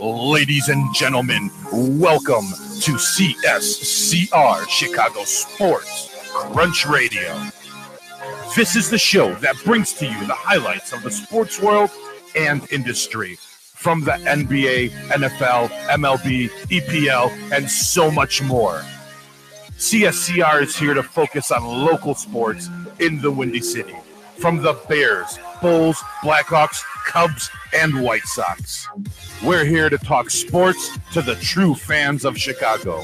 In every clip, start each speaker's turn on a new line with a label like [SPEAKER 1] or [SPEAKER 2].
[SPEAKER 1] Ladies and gentlemen, welcome to CSCR, Chicago Sports Crunch Radio. This is the show that brings to you the highlights of the sports world and industry, from the NBA, NFL, MLB, EPL, and so much more. CSCR is here to focus on local sports in the Windy City, from the Bears, Bulls, Blackhawks, Cubs, and White Sox. We're here to talk sports to the true fans of Chicago.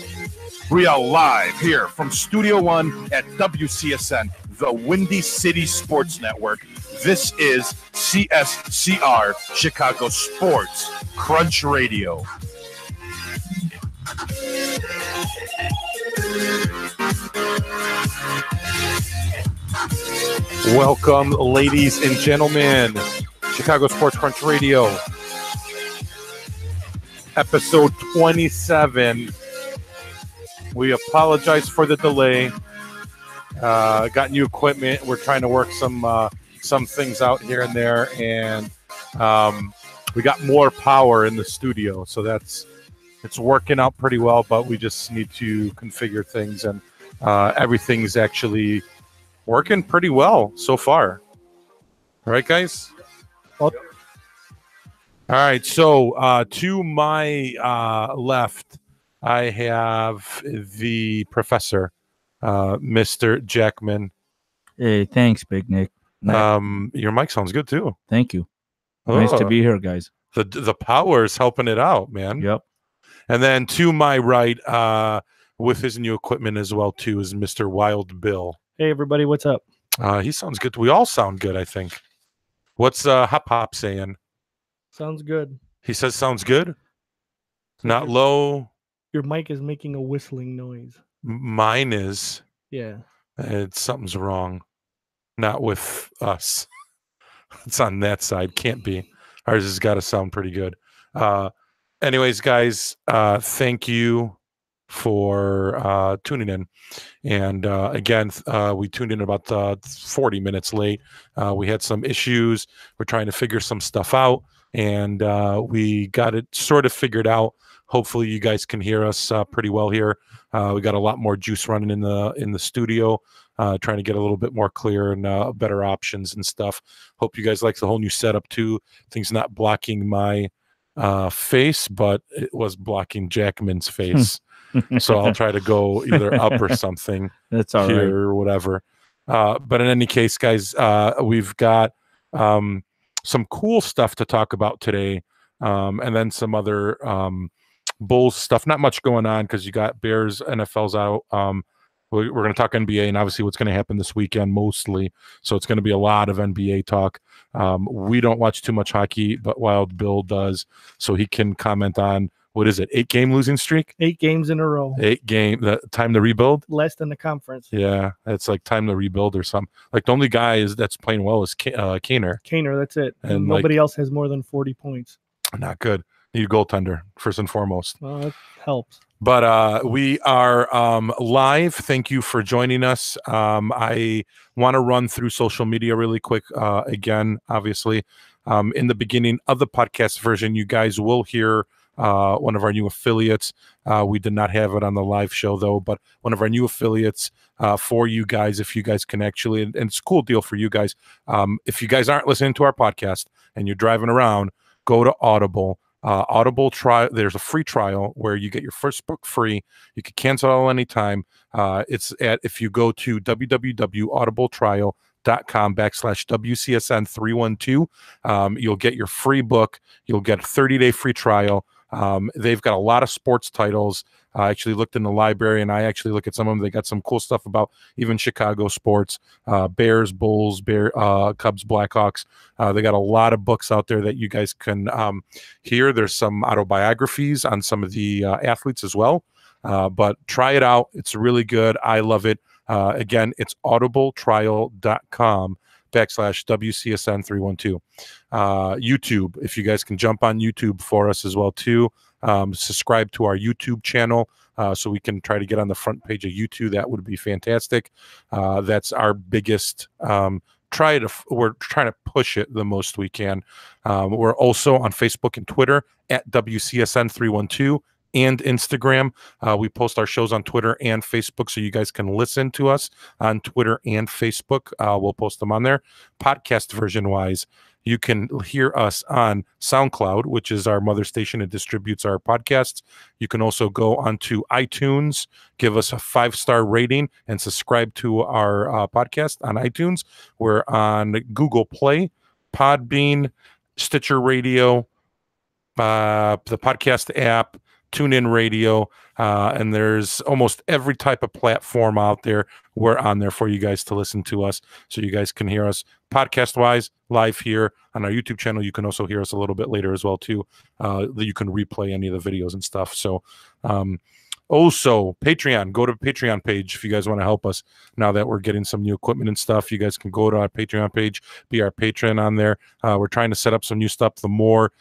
[SPEAKER 1] We are live here from Studio One at WCSN, the Windy City Sports Network. This is CSCR, Chicago Sports Crunch Radio.
[SPEAKER 2] Welcome, ladies and gentlemen, Chicago Sports Crunch Radio, episode 27. We apologize for the delay. Got new equipment. We're trying to work some things out here and there, and we got more power in the studio, so it's working out pretty well. But we just need to configure things, and everything's actually working pretty well so far. All right, guys? All right, so to my left, I have the professor, Mr. Jackman.
[SPEAKER 3] Hey, thanks, Big Nick.
[SPEAKER 2] Your mic sounds good, too.
[SPEAKER 3] Thank you. Nice to be here, guys.
[SPEAKER 2] The power is helping it out, man.
[SPEAKER 3] Yep.
[SPEAKER 2] And then to my right, with his new equipment as well, too, is Mr. Wild Bill.
[SPEAKER 4] Hey, everybody, what's up?
[SPEAKER 2] He sounds good. We all sound good, I think. What's Hop Hop saying?
[SPEAKER 4] Sounds good.
[SPEAKER 2] He says sounds good? Not low?
[SPEAKER 4] Your mic is making a whistling noise.
[SPEAKER 2] Mine is.
[SPEAKER 4] Yeah.
[SPEAKER 2] Something's wrong. Not with us. It's on that side. Can't be. Ours has got to sound pretty good. Anyways, guys, thank you for tuning in. And again, we tuned in about 40 minutes late. We had some issues. We're trying to figure some stuff out, and we got it sort of figured out. Hopefully you guys can hear us pretty well here. We got a lot more juice running in the studio, trying to get a little bit more clear and better options and stuff. Hope you guys like the whole new setup too. Things not blocking my face, but it was blocking Jackman's face. So I'll try to go either up or something.
[SPEAKER 3] That's all
[SPEAKER 2] here
[SPEAKER 3] right.
[SPEAKER 2] Or whatever. But in any case, guys, we've got some cool stuff to talk about today, and then some other Bulls stuff. Not much going on because you got Bears, NFL's out. We're going to talk NBA and obviously what's going to happen this weekend mostly. So it's going to be a lot of NBA talk. We don't watch too much hockey, but Wild Bill does, so he can comment on, what is it, 8-game losing streak?
[SPEAKER 4] 8 games in a row.
[SPEAKER 2] 8 game, time to rebuild?
[SPEAKER 4] Less than the conference.
[SPEAKER 2] Yeah, it's like time to rebuild or something. Like the only guy that's playing well is Kaner.
[SPEAKER 4] Kaner, that's it.
[SPEAKER 2] And
[SPEAKER 4] nobody else has more than 40 points.
[SPEAKER 2] Not good. Need a goaltender, first and foremost.
[SPEAKER 4] Well, that helps.
[SPEAKER 2] But we are live. Thank you for joining us. I want to run through social media really quick. Again, obviously, in the beginning of the podcast version, you guys will hear one of our new affiliates. We did not have it on the live show, though, but one of our new affiliates for you guys, if you guys can actually, and it's a cool deal for you guys. If you guys aren't listening to our podcast and you're driving around, go to Audible. Audible trial. There's a free trial where you get your first book free. You can cancel anytime. It's if you go to www.audibletrial.com/WCSN312, you'll get your free book. You'll get a 30-day free trial. They've got a lot of sports titles. I actually looked in the library, and I actually look at some of them. They got some cool stuff about even Chicago sports, Bears, Bulls, Cubs, Blackhawks. They got a lot of books out there that you guys can hear. There's some autobiographies on some of the athletes as well. But try it out. It's really good. I love it. Again, it's audibletrial.com/WCSN312. YouTube, if you guys can jump on YouTube for us as well too. Subscribe to our YouTube channel so we can try to get on the front page of YouTube. That would be fantastic. That's our biggest we're trying to push it the most we can. We're also on Facebook and Twitter at WCSN312 and Instagram. We post our shows on Twitter and Facebook, so you guys can listen to us on Twitter and Facebook. We'll post them on there. Podcast version wise, you can hear us on SoundCloud, which is our mother station and distributes our podcasts. You can also go onto iTunes, give us a 5-star rating, and subscribe to our podcast on iTunes. We're on Google Play, Podbean, Stitcher Radio, the podcast app, TuneIn Radio, and there's almost every type of platform out there. We're on there for you guys to listen to us, so you guys can hear us podcast-wise live here on our YouTube channel. You can also hear us a little bit later as well too. You can replay any of the videos and stuff. So also Patreon, go to the Patreon page if you guys want to help us now that we're getting some new equipment and stuff. You guys can go to our Patreon page, be our patron on there. We're trying to set up some new stuff. The more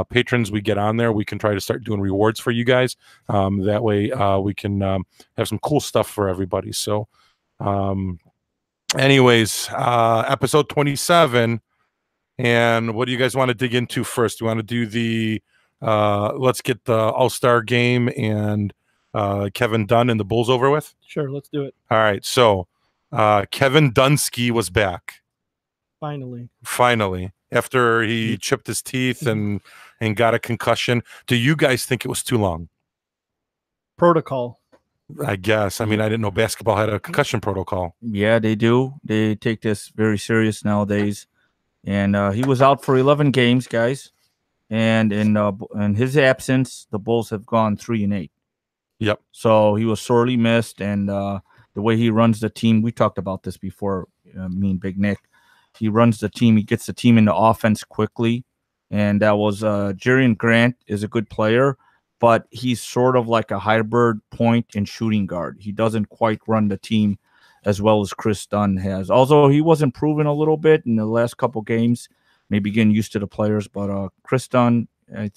[SPEAKER 2] patrons we get on there, we can try to start doing rewards for you guys. That way we can have some cool stuff for everybody. So anyways, episode 27. And what do you guys want to dig into first? You want to do the let's get the All-Star game and Kevin Dunn and the Bulls over with?
[SPEAKER 4] Sure, let's do it.
[SPEAKER 2] All right. So Kevin Dunsky was back. Finally, after he chipped his teeth and got a concussion. Do you guys think it was too long?
[SPEAKER 4] Protocol.
[SPEAKER 2] I guess. I mean, I didn't know basketball had a concussion protocol.
[SPEAKER 3] Yeah, they do. They take this very serious nowadays. And he was out for 11 games, guys. And in his absence, the Bulls have gone 3-8.
[SPEAKER 2] Yep.
[SPEAKER 3] So he was sorely missed, and the way he runs the team, we talked about this before, me and Big Nick. He runs the team. He gets the team into offense quickly, and that was Jerian Grant is a good player, but he's sort of like a hybrid point and shooting guard. He doesn't quite run the team as well as Chris Dunn has. Although he was improving a little bit in the last couple games, maybe getting used to the players, but Chris Dunn,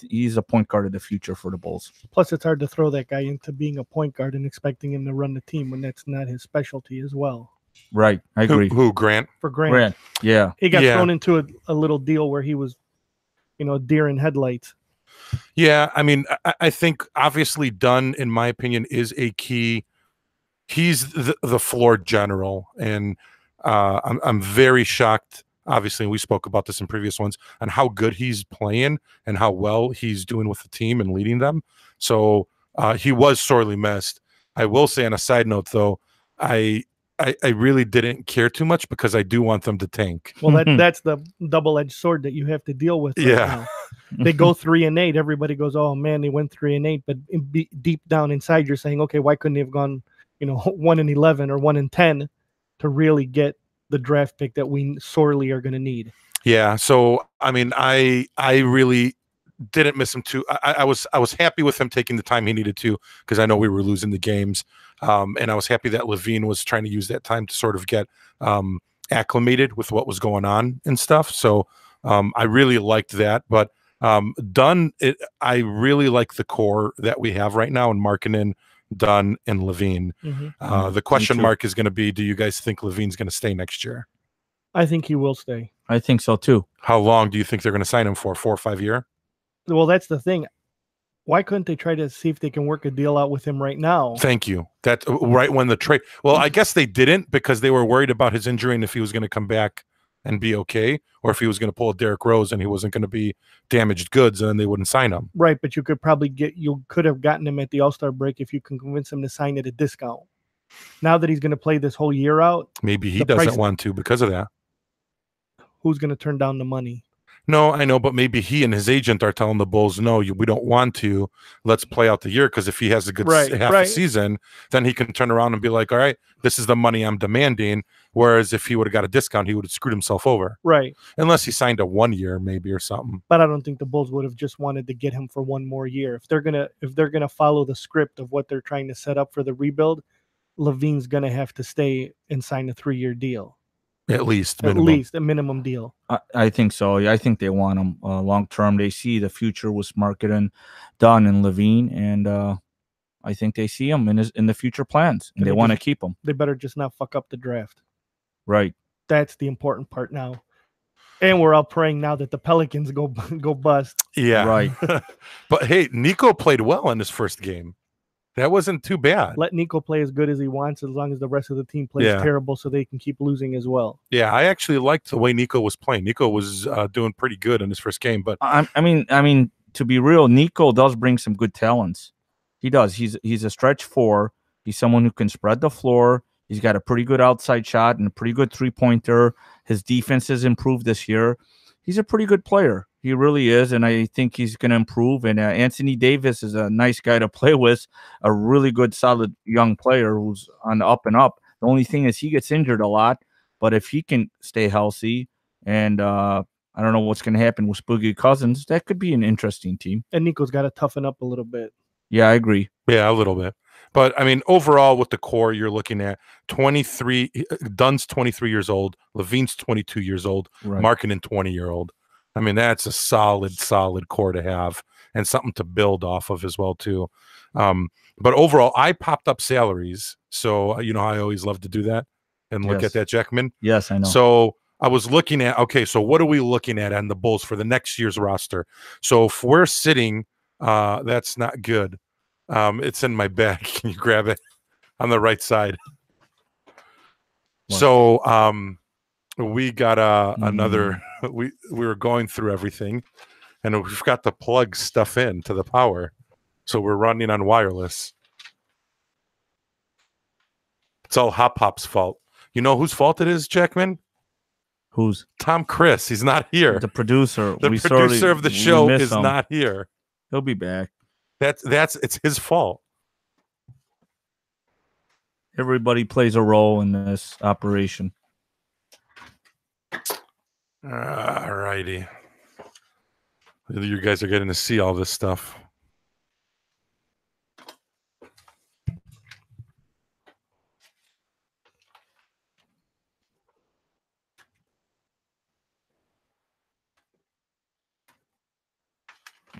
[SPEAKER 3] he's a point guard of the future for the Bulls.
[SPEAKER 4] Plus, it's hard to throw that guy into being a point guard and expecting him to run the team when that's not his specialty as well.
[SPEAKER 3] Right, I agree.
[SPEAKER 2] Who Grant?
[SPEAKER 4] For Grant.
[SPEAKER 3] Yeah.
[SPEAKER 4] He got thrown into a little deal where he was, deer in headlights.
[SPEAKER 2] Yeah, I mean, I think obviously Dunn, in my opinion, is a key. He's the floor general, and I'm very shocked. Obviously, we spoke about this in previous ones, on how good he's playing and how well he's doing with the team and leading them. So he was sorely missed. I will say, on a side note, though, I really didn't care too much because I do want them to tank.
[SPEAKER 4] Well, that's the double-edged sword that you have to deal with right now. They go 3-8. Everybody goes, "Oh man, they went 3-8." But deep down inside, you're saying, "Okay, why couldn't they have gone, 1-11 or 1-10 to really get the draft pick that we sorely are going to need?"
[SPEAKER 2] Yeah. So I mean, I really didn't miss him too. I was happy with him taking the time he needed to, because I know we were losing the games, and I was happy that Levine was trying to use that time to sort of get acclimated with what was going on and stuff. So I really liked that. But Dunn, I really like the core that we have right now in Markkanen, Dunn, and Levine. The question mark is going to be, do you guys think Levine's going to stay next year?
[SPEAKER 4] I think he will stay.
[SPEAKER 3] I think so too.
[SPEAKER 2] How long do you think they're going to sign him for? 4 or 5 years?
[SPEAKER 4] Well, that's the thing. Why couldn't they try to see if they can work a deal out with him right now?
[SPEAKER 2] Thank you. That right when the trade. Well, I guess they didn't, because they were worried about his injury and if he was going to come back and be okay, or if he was going to pull a Derrick Rose and he wasn't going to be damaged goods, and then they wouldn't sign him.
[SPEAKER 4] Right, but you could have gotten him at the All-Star break if you can convince him to sign at a discount. Now that he's going to play this whole year out,
[SPEAKER 2] maybe he doesn't want to because of that.
[SPEAKER 4] Who's going to turn down the money?
[SPEAKER 2] No, I know, but maybe he and his agent are telling the Bulls, no, we don't want to. Let's play out the year, because if he has a good half a season, then he can turn around and be like, all right, this is the money I'm demanding. Whereas if he would have got a discount, he would have screwed himself over.
[SPEAKER 4] Right.
[SPEAKER 2] Unless he signed a 1 year maybe or something.
[SPEAKER 4] But I don't think the Bulls would have just wanted to get him for one more year. If they're gonna follow the script of what they're trying to set up for the rebuild, Levine's gonna have to stay and sign a 3-year deal.
[SPEAKER 2] At least
[SPEAKER 4] minimum. At least a minimum deal.
[SPEAKER 3] I think so. I think they want him long term. They see the future with Markkanen, Dunn, and Levine, and I think they see him in the future plans, and they want to keep him.
[SPEAKER 4] They better just not fuck up the draft.
[SPEAKER 3] Right.
[SPEAKER 4] That's the important part now. And we're all praying now that the Pelicans go bust.
[SPEAKER 2] Yeah.
[SPEAKER 3] Right.
[SPEAKER 2] But hey, Nico played well in his first game. That wasn't too bad.
[SPEAKER 4] Let Nico play as good as he wants, as long as the rest of the team plays terrible, so they can keep losing as well.
[SPEAKER 2] Yeah, I actually liked the way Nico was playing. Nico was doing pretty good in his first game. But
[SPEAKER 3] I mean, to be real, Nico does bring some good talents. He does. He's a stretch 4. He's someone who can spread the floor. He's got a pretty good outside shot and a pretty good three-pointer. His defense has improved this year. He's a pretty good player. He really is, and I think he's going to improve. And Anthony Davis is a nice guy to play with, a really good, solid young player who's on the up and up. The only thing is he gets injured a lot, but if he can stay healthy, and I don't know what's going to happen with Boogie Cousins, that could be an interesting team.
[SPEAKER 4] And Nico's got to toughen up a little bit.
[SPEAKER 3] Yeah, I agree.
[SPEAKER 2] Yeah, a little bit. But, I mean, overall, with the core, you're looking at 23. Dunn's 23 years old. Levine's 22 years old.
[SPEAKER 3] Right.
[SPEAKER 2] Markkanen, 20-year-old. I mean, that's a solid core to have and something to build off of as well, too. But overall, I popped up salaries. So, you know, I always love to do that and look at that, Jackman.
[SPEAKER 3] Yes, I know.
[SPEAKER 2] So I was looking at, okay, so what are we looking at on the Bulls for the next year's roster? So if we're sitting, that's not good. It's in my bag. Can you grab it on the right side? What? So we got another. We were going through everything, and we've got to plug stuff in to the power. So we're running on wireless. It's all Hop Hop's fault. You know whose fault it is, Jackman?
[SPEAKER 3] Whose?
[SPEAKER 2] Tom Chris. He's not here.
[SPEAKER 3] The producer.
[SPEAKER 2] The producer of the show is not here.
[SPEAKER 3] He'll be back.
[SPEAKER 2] It's his fault.
[SPEAKER 3] Everybody plays a role in this operation.
[SPEAKER 2] All righty. You guys are getting to see all this stuff.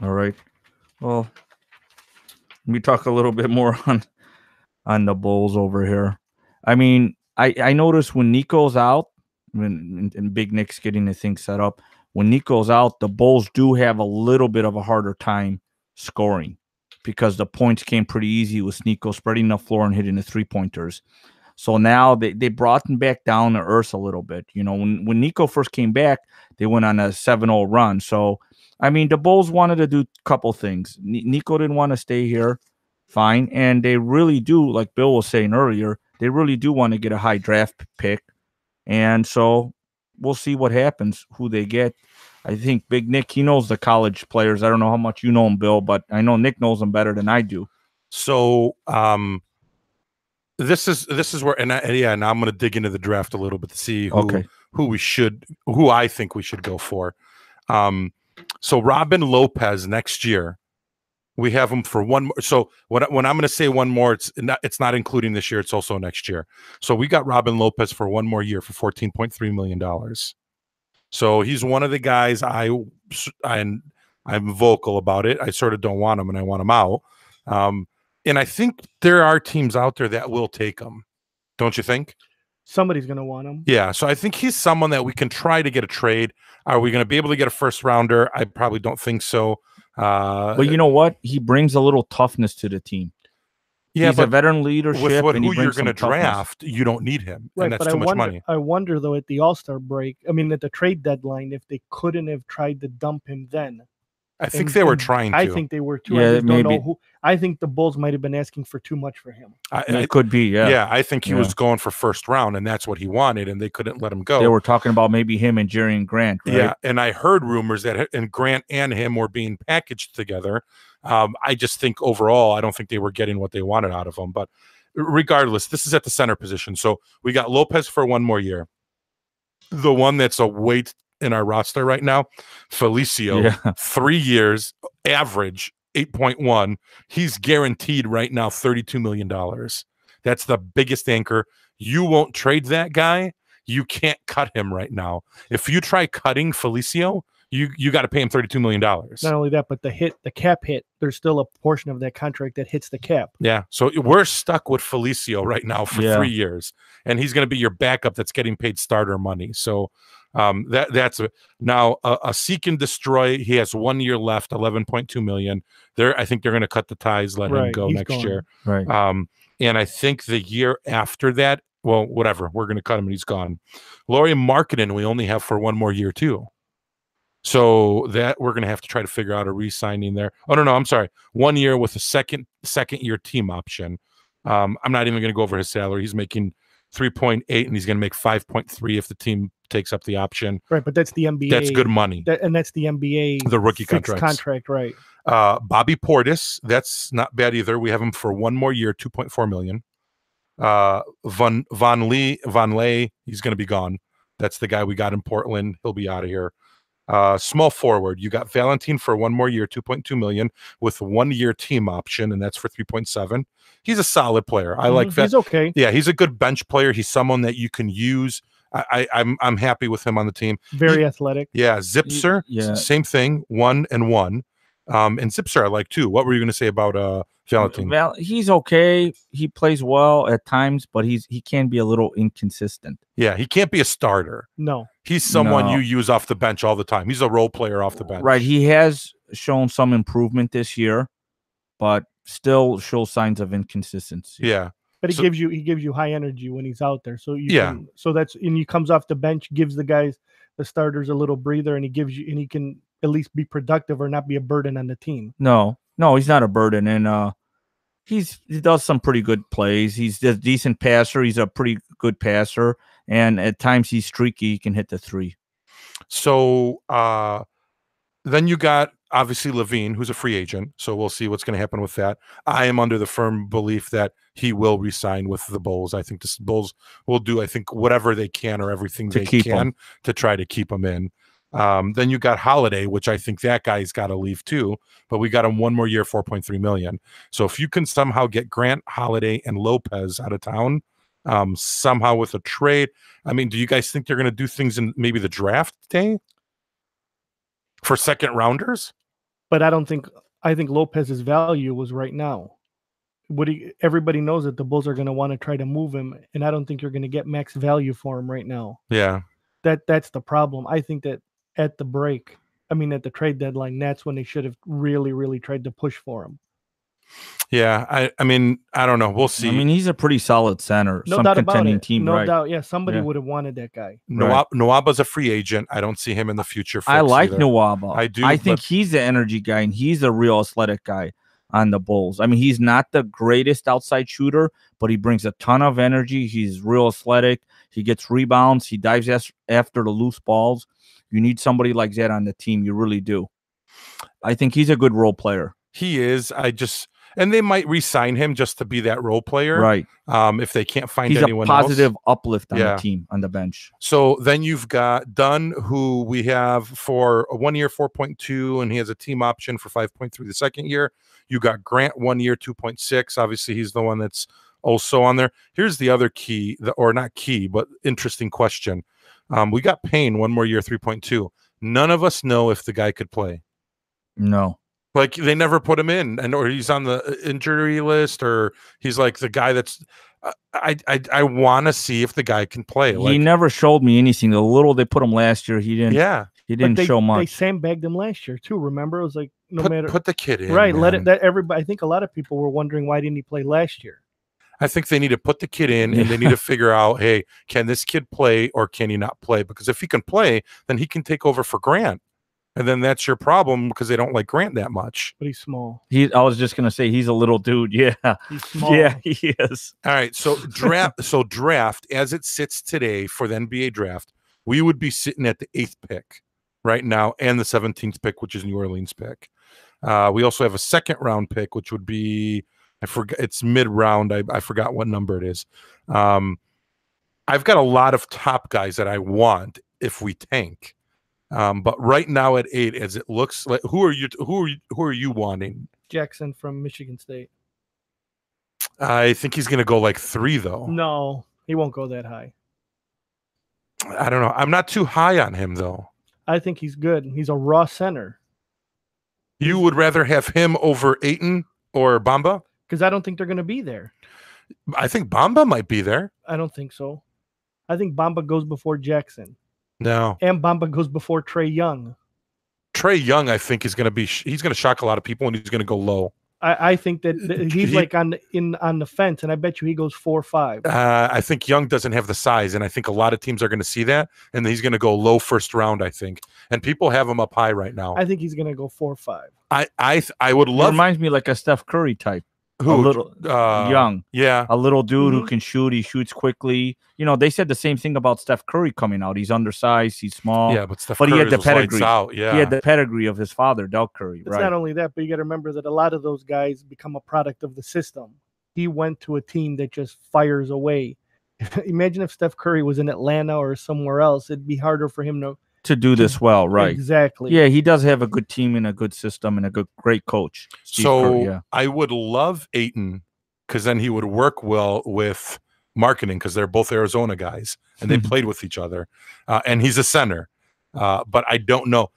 [SPEAKER 3] All right. Well, let me talk a little bit more on the Bulls over here. I mean, I noticed when Nico's out, and Big Nick's getting the thing set up, when Nico's out, the Bulls do have a little bit of a harder time scoring because the points came pretty easy with Nico spreading the floor and hitting the three-pointers. So now they brought him back down to earth a little bit. You know, when Nico first came back, they went on a 7-0 run. So, I mean, the Bulls wanted to do a couple things. Nico didn't want to stay here. Fine. And they really do, like Bill was saying earlier, they really do want to get a high draft pick. And so we'll see what happens, who they get. I think Big Nick, he knows the college players. I don't know how much you know him, Bill, but I know Nick knows them better than I do.
[SPEAKER 2] So this is where, and I'm going to dig into the draft a little bit to see who I think we should go for. So Robin Lopez next year, we have him for one more. So when I'm going to say one more, it's not including this year. It's also next year. So we got Robin Lopez for one more year for $14.3 million. So he's one of the guys I'm vocal about it. I sort of don't want him and I want him out. And I think there are teams out there that will take him. Don't you think?
[SPEAKER 4] Somebody's going to want him.
[SPEAKER 2] Yeah. So I think he's someone that we can try to get a trade. Are we going to be able to get a first rounder? I probably don't think so.
[SPEAKER 3] But you know what? He brings a little toughness to the team.
[SPEAKER 2] Yeah,
[SPEAKER 3] he's a veteran leadership.
[SPEAKER 2] With
[SPEAKER 3] and
[SPEAKER 2] who you're going to draft, you don't need him.
[SPEAKER 4] Right,
[SPEAKER 2] and that's too much money.
[SPEAKER 4] I wonder, though, at the All-Star break, I mean, at the trade deadline, if they couldn't have tried to dump him then.
[SPEAKER 2] I think they were trying to.
[SPEAKER 4] I think they were too.
[SPEAKER 3] Yeah,
[SPEAKER 4] I just don't know who. I think the Bulls might have been asking for too much for him.
[SPEAKER 3] It could be, yeah.
[SPEAKER 2] Yeah, I think he was going for first round, and that's what he wanted, and they couldn't let him go.
[SPEAKER 3] They were talking about maybe him and Jerry and Grant, right?
[SPEAKER 2] Yeah, and I heard rumors that Grant and him were being packaged together. I just think overall, I don't think they were getting what they wanted out of him. But regardless, this is at the center position. So we got Lopez for one more year. The one that's a weight in our roster right now, Felicio, 3 years, average 8.1. He's guaranteed right now $32 million. That's the biggest anchor. You won't trade that guy. You can't cut him right now. If you try cutting Felicio, you got to pay him $32 million.
[SPEAKER 4] Not only that, but the cap hit, there's still a portion of that contract that hits the cap.
[SPEAKER 2] Yeah. So we're stuck with Felicio right now for 3 years, and he's going to be your backup that's getting paid starter money. So that's now a seek and destroy. He has 1 year left, $11.2 million. I think they're going to cut the ties, let him go next year.
[SPEAKER 3] Right.
[SPEAKER 2] And I think the year after that, well, whatever, we're going to cut him and he's gone. Lauri Markkanen, we only have for 1 more year too. So that we're going to have to try to figure out a re-signing there. Oh, no, I'm sorry. 1 year with a second year team option. I'm not even going to go over his salary. He's making 3.8 and he's going to make 5.3 if the team takes up the option.
[SPEAKER 4] Right, but that's the NBA.
[SPEAKER 2] That's good money.
[SPEAKER 4] And that's the NBA.
[SPEAKER 2] The rookie contract,
[SPEAKER 4] right.
[SPEAKER 2] Bobby Portis, that's not bad either. We have him for 1 more year, $2.4 million. Von Lay, he's going to be gone. That's the guy we got in Portland. He'll be out of here. Small forward, you got Valentin for 1 more year, $2.2 million with 1 year team option, and that's for 3.7. He's a solid player. I like that.
[SPEAKER 4] He's okay.
[SPEAKER 2] Yeah, he's a good bench player. He's someone that you can use. I'm happy with him on the team.
[SPEAKER 4] Very athletic.
[SPEAKER 2] Yeah, Zipser, same thing, 1 and 1. And Zipser I like too. What were you going to say about Valentin?
[SPEAKER 3] Well, he's okay. He plays well at times, but he can be a little inconsistent.
[SPEAKER 2] Yeah, he can't be a starter.
[SPEAKER 4] No.
[SPEAKER 2] He's someone you use off the bench all the time. He's a role player off the bench.
[SPEAKER 3] Right. He has shown some improvement this year, but still shows signs of inconsistency.
[SPEAKER 2] Yeah.
[SPEAKER 4] But he gives you high energy when he's out there. So and he comes off the bench, gives the starters a little breather, and he can at least be productive or not be a burden on the team.
[SPEAKER 3] No, he's not a burden, and he does some pretty good plays. He's a decent passer. He's a pretty good passer, and at times he's streaky. He can hit the 3.
[SPEAKER 2] So then you got obviously Levine, who's a free agent. So we'll see what's going to happen with that. I am under the firm belief that he will resign with the Bulls. I think the Bulls will do, whatever they can or everything they can to try to keep him in. Then you got Holiday, which I think that guy's got to leave too, but we got him 1 more year, $4.3 million. So if you can somehow get Grant, Holiday, and Lopez out of town, somehow with a trade, do you guys think they're going to do things in maybe the draft day for second rounders?
[SPEAKER 4] But I think Lopez's value was right now. Everybody knows that the Bulls are going to want to try to move him, and I don't think you're going to get max value for him right now.
[SPEAKER 2] Yeah.
[SPEAKER 4] That's the problem. I think that at the trade deadline, that's when they should have really, really tried to push for him.
[SPEAKER 2] Yeah, I don't know. We'll see.
[SPEAKER 3] He's a pretty solid center.
[SPEAKER 4] No doubt about it. No doubt. Yeah, somebody would have wanted that guy.
[SPEAKER 2] Nwaba's a free agent. I don't see him in the future.
[SPEAKER 3] I like Nwaba.
[SPEAKER 2] I do.
[SPEAKER 3] I think he's the energy guy, and he's a real athletic guy on the Bulls. He's not the greatest outside shooter, but he brings a ton of energy. He's real athletic. He gets rebounds. He dives after the loose balls. You need somebody like that on the team. You really do. I think he's a good role player.
[SPEAKER 2] He is. And they might re-sign him just to be that role player.
[SPEAKER 3] Right.
[SPEAKER 2] If they can't find anyone else.
[SPEAKER 3] He's a positive uplift on the team, on the bench.
[SPEAKER 2] So then you've got Dunn, who we have for a 1 year, 4.2, and he has a team option for 5.3 the second year. You got Grant 1 year, 2.6. Obviously, he's the one that's also on there. Here's the other key, or not key, but interesting question. We got Payne 1 more year, 3.2. None of us know if the guy could play.
[SPEAKER 3] No.
[SPEAKER 2] Like, they never put him in, or he's on the injury list, or he's like the guy that's. I want to see if the guy can play.
[SPEAKER 3] He never showed me anything. The little they put him last year, he didn't.
[SPEAKER 2] Yeah,
[SPEAKER 3] he didn't show much.
[SPEAKER 4] They sandbagged him last year too. Remember, it was like
[SPEAKER 2] put the kid in,
[SPEAKER 4] right?
[SPEAKER 2] Man.
[SPEAKER 4] Let it. That everybody. I think a lot of people were wondering why didn't he play last year.
[SPEAKER 2] I think they need to put the kid in, and they need to figure out, hey, can this kid play or can he not play? Because if he can play, then he can take over for Grant. And then that's your problem because they don't like Grant that much.
[SPEAKER 4] But he's small.
[SPEAKER 3] I was just gonna say he's a little dude. Yeah,
[SPEAKER 4] he's small.
[SPEAKER 3] Yeah, he is.
[SPEAKER 2] All right. So draft as it sits today for the NBA draft, we would be sitting at the 8th pick right now and the 17th pick, which is New Orleans pick. We also have a 2nd round pick, which would be it's mid round. I forgot what number it is. I've got a lot of top guys that I want if we tank. But right now at 8, as it looks like, who are you wanting?
[SPEAKER 4] Jackson from Michigan State.
[SPEAKER 2] I think he's going to go like 3 though.
[SPEAKER 4] No, he won't go that high.
[SPEAKER 2] I don't know. I'm not too high on him though.
[SPEAKER 4] I think he's good. He's a raw center.
[SPEAKER 2] You would rather have him over Ayton or Bamba?
[SPEAKER 4] Because I don't think they're going to be there.
[SPEAKER 2] I think Bamba might be there.
[SPEAKER 4] I don't think so. I think Bamba goes before Jackson.
[SPEAKER 2] No.
[SPEAKER 4] And Bamba goes before Trae Young.
[SPEAKER 2] Trae Young, I think, is going to be. He's going to shock a lot of people, and he's going to go low.
[SPEAKER 4] I think that he's like on the fence, and I bet you he goes 4-5.
[SPEAKER 2] I think Young doesn't have the size, and I think a lot of teams are going to see that, and he's going to go low first round, I think. And people have him up high right now.
[SPEAKER 4] I think he's going to go 4-5.
[SPEAKER 2] I would love.
[SPEAKER 3] It reminds me like a Steph Curry type.
[SPEAKER 2] Who?
[SPEAKER 3] A little Young.
[SPEAKER 2] Yeah.
[SPEAKER 3] A little dude who can shoot. He shoots quickly. You know, they said the same thing about Steph Curry coming out. He's undersized. He's small.
[SPEAKER 2] Yeah, but Curry
[SPEAKER 3] he had the pedigree.
[SPEAKER 2] Out. Yeah.
[SPEAKER 3] He had the pedigree of his father, Del Curry.
[SPEAKER 4] It's not only that, but you got to remember that a lot of those guys become a product of the system. He went to a team that just fires away. Imagine if Steph Curry was in Atlanta or somewhere else. It'd be harder for him
[SPEAKER 3] to do this well, right?
[SPEAKER 4] Exactly.
[SPEAKER 3] Yeah, he does have a good team and a good system and a great coach.
[SPEAKER 2] Steve Curry, yeah. I would love Ayton because then he would work well with marketing because they're both Arizona guys and they played with each other. And he's a center. But I don't know.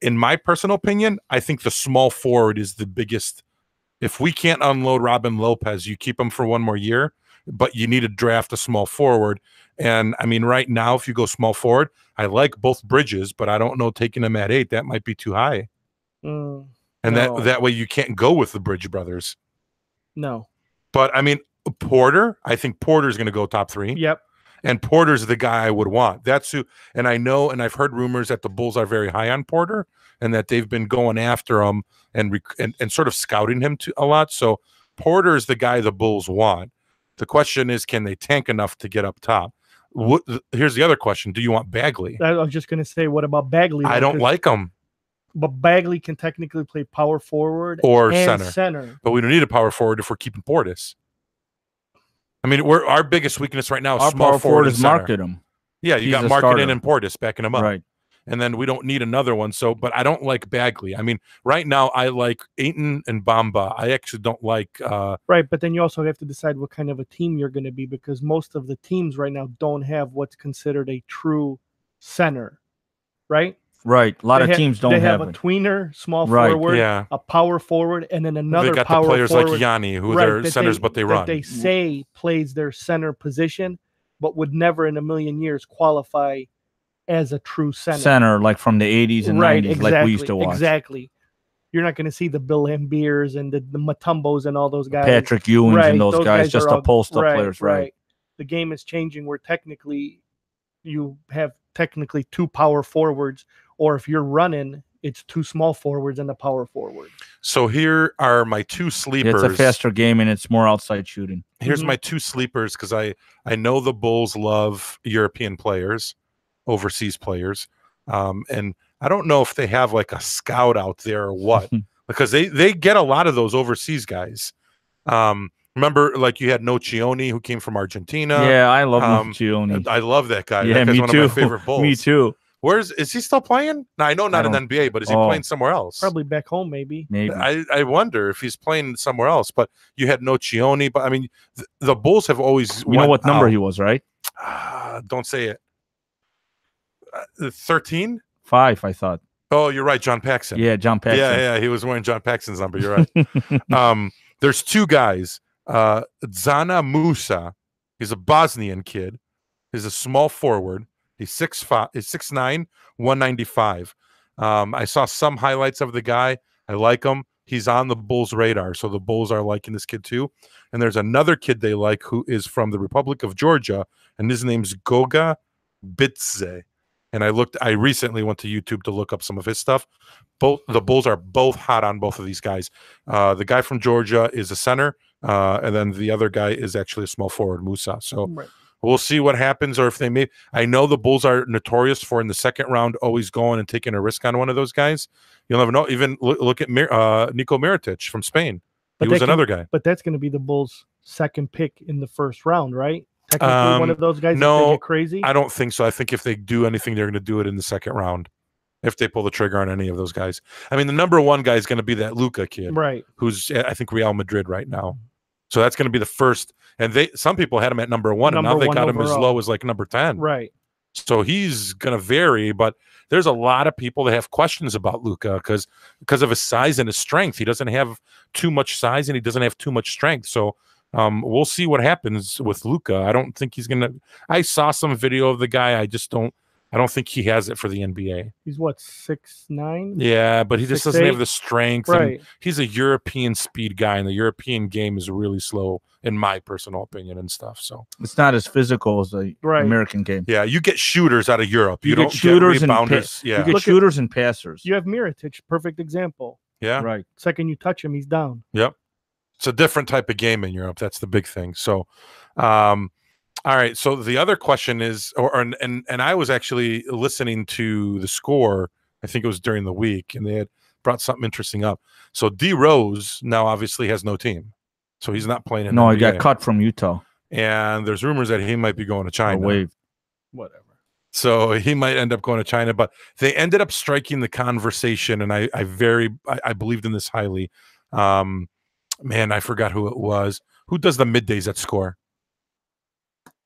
[SPEAKER 2] In my personal opinion, I think the small forward is the biggest. If we can't unload Robin Lopez, you keep him for one more year, but you need to draft a small forward. And I mean, right now, if you go small forward, I like both Bridges, but I don't know taking him at 8. That might be too high. And that way you can't go with the Bridge brothers.
[SPEAKER 4] No.
[SPEAKER 2] But I mean, Porter, I think Porter's going to go top 3.
[SPEAKER 4] Yep.
[SPEAKER 2] And Porter's the guy I would want. That's who, and I know, and I've heard rumors that the Bulls are very high on Porter and that they've been going after him and sort of scouting him a lot. So Porter is the guy the Bulls want. The question is, can they tank enough to get up top? Here's the other question. Do you want Bagley?
[SPEAKER 4] I was just going to say, what about Bagley?
[SPEAKER 2] I don't like him.
[SPEAKER 4] But Bagley can technically play power forward
[SPEAKER 2] or
[SPEAKER 4] and
[SPEAKER 2] center. But we don't need a power forward if we're keeping Portis. I mean, our biggest weakness right now is small forward is
[SPEAKER 3] market him.
[SPEAKER 2] Yeah, you got Marketing and Portis backing him up.
[SPEAKER 3] Right.
[SPEAKER 2] And then we don't need another one. So, but I don't like Bagley. I mean, right now I like Ayton and Bamba. I actually don't like.
[SPEAKER 4] Right, but then you also have to decide what kind of a team you're going to be because most of the teams right now don't have what's considered a true center, right?
[SPEAKER 3] Right. A lot of teams don't have
[SPEAKER 4] a tweener, small forward, a power forward, and then another
[SPEAKER 2] they got
[SPEAKER 4] power
[SPEAKER 2] the players
[SPEAKER 4] forward.
[SPEAKER 2] like Yanni, who are centers, but they run.
[SPEAKER 4] That they say plays their center position, but would never in a million years qualify as a true center.
[SPEAKER 3] Like from the 80s and 90s,
[SPEAKER 4] exactly,
[SPEAKER 3] like we used to watch.
[SPEAKER 4] Exactly. You're not going to see the Bill Lambiers and the Mutombos and all those guys.
[SPEAKER 3] Patrick Ewings and those guys just the post-up players, right?
[SPEAKER 4] The game is changing where technically you have two power forwards, or if you're running, it's 2 small forwards and a power forward.
[SPEAKER 2] So here are my 2 sleepers.
[SPEAKER 3] It's a faster game and it's more outside shooting.
[SPEAKER 2] Here's my 2 sleepers because I know the Bulls love European players, overseas players, and I don't know if they have like a scout out there or what, because they get a lot of those overseas guys. Remember, like you had Nocioni who came from Argentina.
[SPEAKER 3] Yeah, I love Nocioni.
[SPEAKER 2] I love that guy.
[SPEAKER 3] Yeah,
[SPEAKER 2] that guy's
[SPEAKER 3] me
[SPEAKER 2] one
[SPEAKER 3] too.
[SPEAKER 2] of my favorite Bulls.
[SPEAKER 3] Me too.
[SPEAKER 2] Is he still playing? No, I know not in the NBA, but is he playing somewhere else?
[SPEAKER 4] Probably back home, maybe.
[SPEAKER 2] I wonder if he's playing somewhere else. But you had Nocioni. But I mean, the Bulls have always.
[SPEAKER 3] You know what number he was, right?
[SPEAKER 2] Don't say it. 13?
[SPEAKER 3] 5, I thought.
[SPEAKER 2] Oh, you're right, John Paxson.
[SPEAKER 3] Yeah, John Paxson.
[SPEAKER 2] Yeah, he was wearing John Paxson's number. You're right. There's 2 guys. Zana Musa. He's a Bosnian kid. He's a small forward. He's 6'9", 195. I saw some highlights of the guy. I like him. He's on the Bulls' radar, so the Bulls are liking this kid too. And there's another kid they like who is from the Republic of Georgia, and his name's Goga Bitze. And I recently went to YouTube to look up some of his stuff. The Bulls are both hot on both of these guys. The guy from Georgia is a center, and then the other guy is actually a small forward, Musa. So we'll see what happens, or if they may. I know the Bulls are notorious for in the second round always going and taking a risk on one of those guys. You'll never know. Even look at Nico Mirotic from Spain. He was another guy.
[SPEAKER 4] But that's going to be the Bulls' second pick in the first round, right? Technically, one of those guys.
[SPEAKER 2] No,
[SPEAKER 4] crazy.
[SPEAKER 2] I don't think so. I think if they do anything, they're going to do it in the second round. If they pull the trigger on any of those guys, I mean, the number 1 guy is going to be that Luka kid,
[SPEAKER 4] right?
[SPEAKER 2] Who's I think Real Madrid right now. So that's going to be the first. And some people had him at number 1, and now they got him as low as like number 10.
[SPEAKER 4] Right.
[SPEAKER 2] So he's going to vary, but there's a lot of people that have questions about Luka because of his size and his strength. He doesn't have too much size and he doesn't have too much strength. So we'll see what happens with Luka. I don't think he's going to – I saw some video of the guy. I don't think he has it for the NBA.
[SPEAKER 4] He's what, 6'9"?
[SPEAKER 2] Yeah, but he just doesn't have the strength.
[SPEAKER 4] Right.
[SPEAKER 2] And he's a European speed guy, and the European game is really slow, in my personal opinion and stuff. So
[SPEAKER 3] it's not as physical as the American game.
[SPEAKER 2] Yeah, you get shooters out of Europe. You
[SPEAKER 3] don't
[SPEAKER 2] get
[SPEAKER 3] shooters
[SPEAKER 2] rebounders.
[SPEAKER 3] You get shooters and passers.
[SPEAKER 4] You have Mirotic, perfect example.
[SPEAKER 2] Yeah.
[SPEAKER 3] Right.
[SPEAKER 4] Second you touch him, he's down.
[SPEAKER 2] Yep. It's a different type of game in Europe. That's the big thing. So, all right. So the other question is, and I was actually listening to the score. I think it was during the week, and they had brought something interesting up. So D Rose now obviously has no team, so he's not playing in the NBA.
[SPEAKER 3] He got cut from Utah,
[SPEAKER 2] and there's rumors that he might be going to China.
[SPEAKER 4] Whatever.
[SPEAKER 2] So he might end up going to China, but they ended up striking the conversation, and I believed in this highly. Man, I forgot who it was. Who does the middays at Score?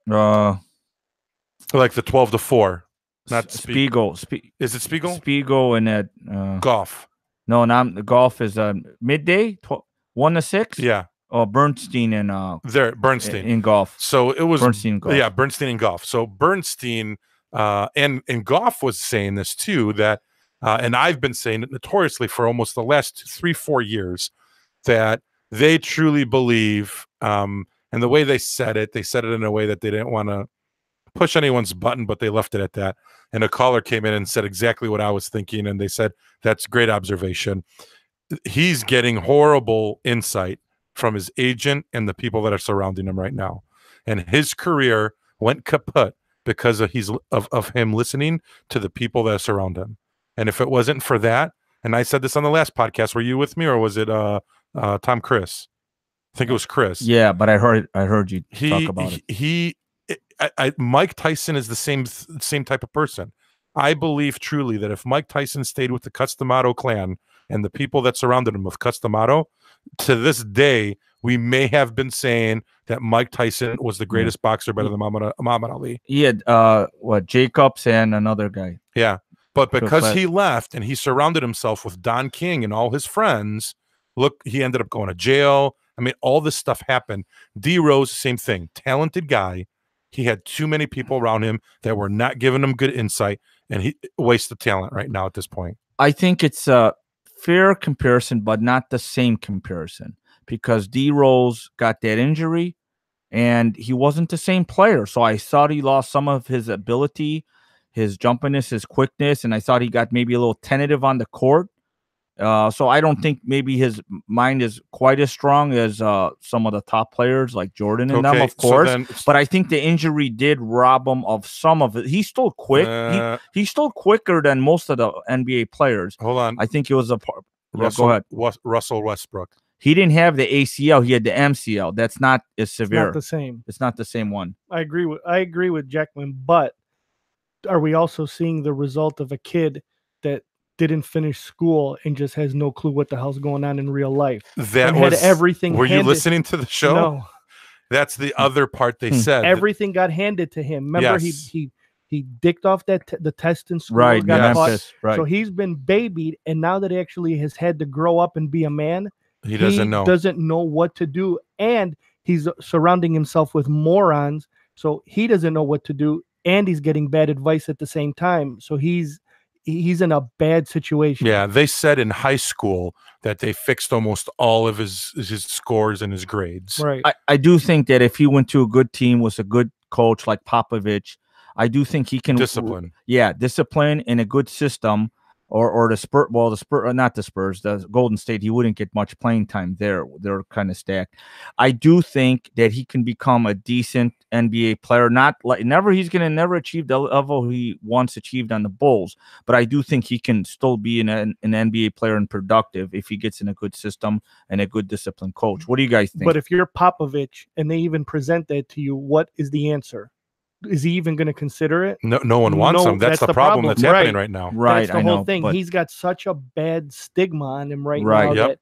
[SPEAKER 2] Like the 12 to 4. Not
[SPEAKER 3] Spiegel.
[SPEAKER 2] Is it Spiegel?
[SPEAKER 3] Spiegel and that
[SPEAKER 2] Golf.
[SPEAKER 3] No, not the golf is midday 1 to 6.
[SPEAKER 2] Yeah.
[SPEAKER 3] Oh, Bernstein and
[SPEAKER 2] Bernstein
[SPEAKER 3] in golf.
[SPEAKER 2] So it was
[SPEAKER 3] Bernstein golf.
[SPEAKER 2] Yeah, Bernstein in golf. So Bernstein and golf was saying this too, that and I've been saying it notoriously for almost the last 3-4 years, that they truly believe, and the way they said it in a way that they didn't want to push anyone's button, but they left it at that. And a caller came in and said exactly what I was thinking, and they said, that's great observation. He's getting horrible insight from his agent and the people that are surrounding him right now. And his career went kaput because of him listening to the people that surround him. And if it wasn't for that, and I said this on the last podcast, were you with me, or was it Chris? I think it was Chris.
[SPEAKER 3] Yeah, but I heard you talk about
[SPEAKER 2] it. Mike Tyson is the same type of person. I believe truly that if Mike Tyson stayed with the Customato clan and the people that surrounded him with Customato, to this day, we may have been saying that Mike Tyson was the greatest boxer, better than Muhammad Ali.
[SPEAKER 3] He had Jacobs and another guy.
[SPEAKER 2] Yeah, but because he left and he surrounded himself with Don King and all his friends, look, he ended up going to jail. I mean, all this stuff happened. D Rose, same thing. Talented guy. He had too many people around him that were not giving him good insight, and he wasted talent right now at this point.
[SPEAKER 3] I think it's a fair comparison, but not the same comparison, because D Rose got that injury and he wasn't the same player. So I thought he lost some of his ability, his jumpiness, his quickness, and I thought he got maybe a little tentative on the court. So I don't think maybe his mind is quite as strong as some of the top players like Jordan and them, of course. But I think the injury did rob him of some of it. He's still quick. He's still quicker than most of the NBA players.
[SPEAKER 2] Hold on.
[SPEAKER 3] I think it was go ahead.
[SPEAKER 2] Russell Westbrook.
[SPEAKER 3] He didn't have the ACL. He had the MCL. That's not as severe.
[SPEAKER 4] It's not the same.
[SPEAKER 3] It's not the same one.
[SPEAKER 4] I agree with Jackman, but are we also seeing the result of a kid that didn't finish school and just has no clue what the hell's going on in real life?
[SPEAKER 2] Had everything. Were you listening to the show?
[SPEAKER 4] No.
[SPEAKER 2] That's the other part they said.
[SPEAKER 4] Everything got handed to him. Remember, he dicked off the test in school.
[SPEAKER 3] Right.
[SPEAKER 4] So he's been babied, and now that he actually has had to grow up and be a man,
[SPEAKER 2] he doesn't know
[SPEAKER 4] what to do, and he's surrounding himself with morons. So he doesn't know what to do, and he's getting bad advice at the same time. So he's in a bad situation.
[SPEAKER 2] Yeah, they said in high school that they fixed almost all of his scores and his grades.
[SPEAKER 4] Right.
[SPEAKER 3] I do think that if he went to a good team with a good coach like Popovich, I do think he can
[SPEAKER 2] discipline.
[SPEAKER 3] Discipline in a good system. Or the Spurs, not the Spurs, the Golden State, he wouldn't get much playing time there. They're kind of stacked. I do think that he can become a decent NBA player. He's going to never achieve the level he once achieved on the Bulls, but I do think he can still be an NBA player and productive if he gets in a good system and a good disciplined coach. What do you guys think?
[SPEAKER 4] But if you're Popovich and they even present that to you, what is the answer? Is he even going to consider it?
[SPEAKER 2] No one wants him. That's the problem that's happening right now.
[SPEAKER 3] Right.
[SPEAKER 4] That's the whole thing. He's got such a bad stigma on him right now that,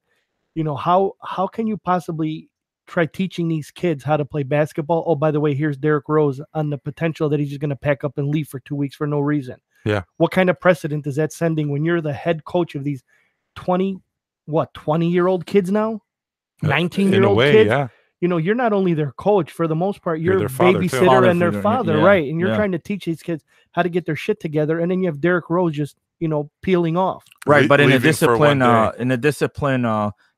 [SPEAKER 4] how can you possibly try teaching these kids how to play basketball. Oh, by the way, here's Derrick Rose on the potential that he's just going to pack up and leave for 2 weeks for no reason.
[SPEAKER 2] Yeah.
[SPEAKER 4] What kind of precedent is that sending when you're the head coach of these 20-year-old kids now? 19-year-old kids?
[SPEAKER 2] Yeah.
[SPEAKER 4] You know, you're not only their coach, for the most part, you're
[SPEAKER 2] their father,
[SPEAKER 4] babysitter and their father,
[SPEAKER 3] yeah,
[SPEAKER 4] right? And you're
[SPEAKER 3] yeah.
[SPEAKER 4] trying to teach these kids how to get their shit together, and then you have Derrick Rose just, peeling off.
[SPEAKER 3] Right, but in a discipline,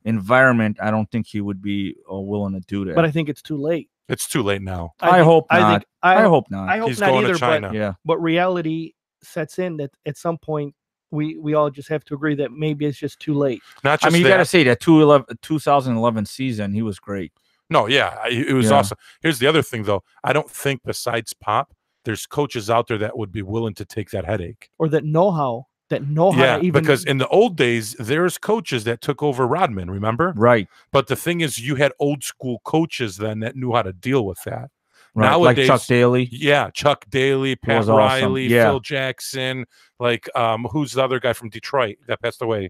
[SPEAKER 3] environment, I don't think he would be willing to do that.
[SPEAKER 4] But I think it's too late.
[SPEAKER 2] It's too late now.
[SPEAKER 3] I hope not. I hope not.
[SPEAKER 4] I hope
[SPEAKER 2] He's
[SPEAKER 4] not
[SPEAKER 2] going
[SPEAKER 4] either.
[SPEAKER 2] to China.
[SPEAKER 4] But reality sets in that at some point we all just have to agree that maybe it's just too late.
[SPEAKER 2] Not just
[SPEAKER 3] you got to say that 2011 season, he was great.
[SPEAKER 2] No, yeah, it was awesome. Here's the other thing, though. I don't think besides Pop, there's coaches out there that would be willing to take that headache.
[SPEAKER 4] Or that know how to even.
[SPEAKER 2] Because in the old days, there's coaches that took over Rodman, remember?
[SPEAKER 3] Right.
[SPEAKER 2] But the thing is, you had old school coaches then that knew how to deal with that.
[SPEAKER 3] Right.
[SPEAKER 2] Nowadays,
[SPEAKER 3] like Chuck Daly.
[SPEAKER 2] Yeah, Chuck Daly, Pat Riley, Phil Jackson. Like, who's the other guy from Detroit that passed away?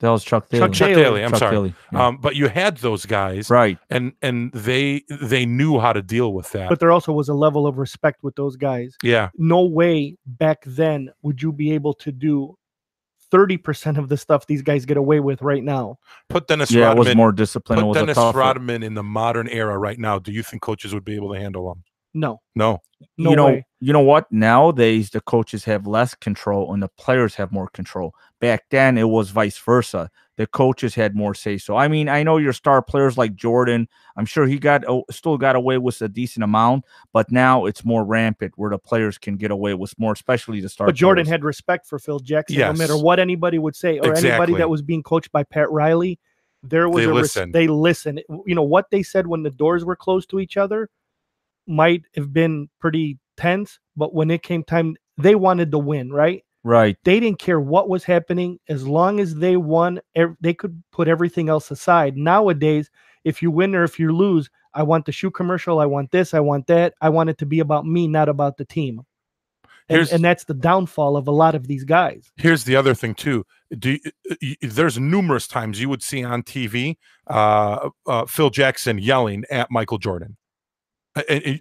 [SPEAKER 3] That was Chuck Daly.
[SPEAKER 2] Chuck Daly. I'm sorry.
[SPEAKER 3] Daly, yeah.
[SPEAKER 2] But you had those guys,
[SPEAKER 3] right?
[SPEAKER 2] And they knew how to deal with that.
[SPEAKER 4] But there also was a level of respect with those guys.
[SPEAKER 2] Yeah.
[SPEAKER 4] No way back then would you be able to do 30% of the stuff these guys get away with right now.
[SPEAKER 2] Put Dennis Rodman.
[SPEAKER 3] It was more disciplined.
[SPEAKER 2] Put Dennis Rodman in the modern era right now. Do you think coaches would be able to handle him?
[SPEAKER 4] No.
[SPEAKER 3] You know what? Nowadays the coaches have less control and the players have more control. Back then it was vice versa. The coaches had more say. So I mean, I know your star players like Jordan. I'm sure he still got away with a decent amount, but now it's more rampant where the players can get away with more, especially the star.
[SPEAKER 4] But Jordan
[SPEAKER 3] players.
[SPEAKER 4] had respect for Phil Jackson,
[SPEAKER 2] yes.
[SPEAKER 4] No matter what anybody would say, or anybody that was being coached by Pat Riley. There was they listened. You know what they said when the doors were closed to each other might have been pretty tense, but when it came time, they wanted to win, right?
[SPEAKER 3] Right.
[SPEAKER 4] They didn't care what was happening. As long as they won, they could put everything else aside. Nowadays, if you win or if you lose, I want the shoe commercial, I want this, I want that. I want it to be about me, not about the team. And that's the downfall of a lot of these guys. Here's
[SPEAKER 2] the other thing, too. There's numerous times you would see on TV Phil Jackson yelling at Michael Jordan.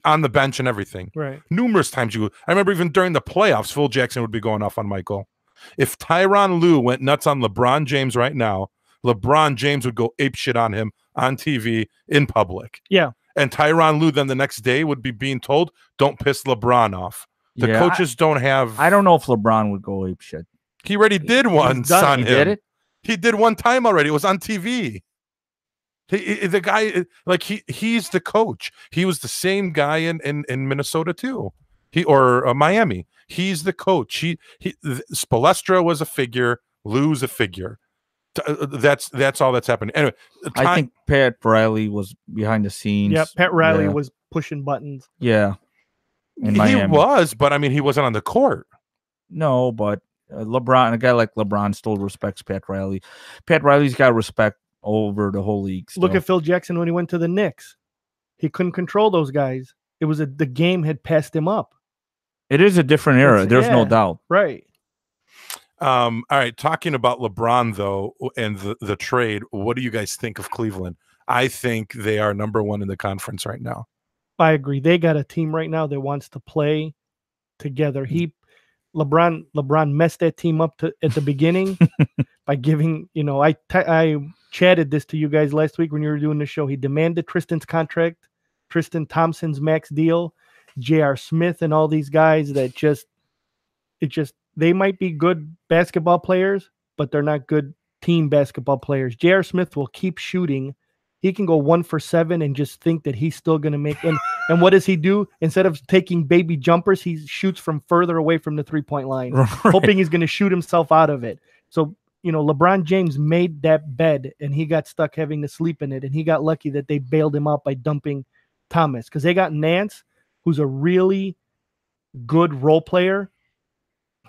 [SPEAKER 2] On the bench and everything.
[SPEAKER 4] Right.
[SPEAKER 2] Numerous times I remember even during the playoffs, Phil Jackson would be going off on Michael. If Tyronn Lue went nuts on LeBron James right now, LeBron James would go apeshit on him on TV in public.
[SPEAKER 4] Yeah.
[SPEAKER 2] And Tyronn Lue then the next day would be being told, don't piss LeBron off. The coaches don't have...
[SPEAKER 3] I don't know if LeBron would go apeshit.
[SPEAKER 2] He already did once on him.
[SPEAKER 3] Did it?
[SPEAKER 2] He did one time already. It was on TV. The guy, like he's the coach. He was the same guy in Minnesota too. Or Miami. He's the coach. Spoelstra was a figure. Lou's a figure. That's all that's happening. Anyway,
[SPEAKER 3] I think Pat Riley was behind the scenes.
[SPEAKER 4] Yeah, Pat Riley was pushing buttons.
[SPEAKER 3] Yeah,
[SPEAKER 2] in Miami. He was, but I mean, he wasn't on the court.
[SPEAKER 3] No, but LeBron, a guy like LeBron, still respects Pat Riley. Pat Riley's got respect over the whole league. Still.
[SPEAKER 4] Look at Phil Jackson when he went to the Knicks. He couldn't control those guys. It was the game had passed him up.
[SPEAKER 3] It is a different era. There's no doubt.
[SPEAKER 4] Right.
[SPEAKER 2] All right. Talking about LeBron though, and the trade, what do you guys think of Cleveland? I think they are number one in the conference right now.
[SPEAKER 4] I agree. They got a team right now that wants to play together. LeBron messed that team up at the beginning by giving, I chatted this to you guys last week when you were doing the show. He demanded Tristan's contract, Tristan Thompson's max deal, J.R. Smith and all these guys that they might be good basketball players, but they're not good team basketball players. J.R. Smith will keep shooting. He can go 1 for 7 and just think that he's still going to make it. And what does he do? Instead of taking baby jumpers, he shoots from further away from the 3-point line, hoping he's going to shoot himself out of it. So, LeBron James made that bed and he got stuck having to sleep in it. And he got lucky that they bailed him out by dumping Thomas because they got Nance, who's a really good role player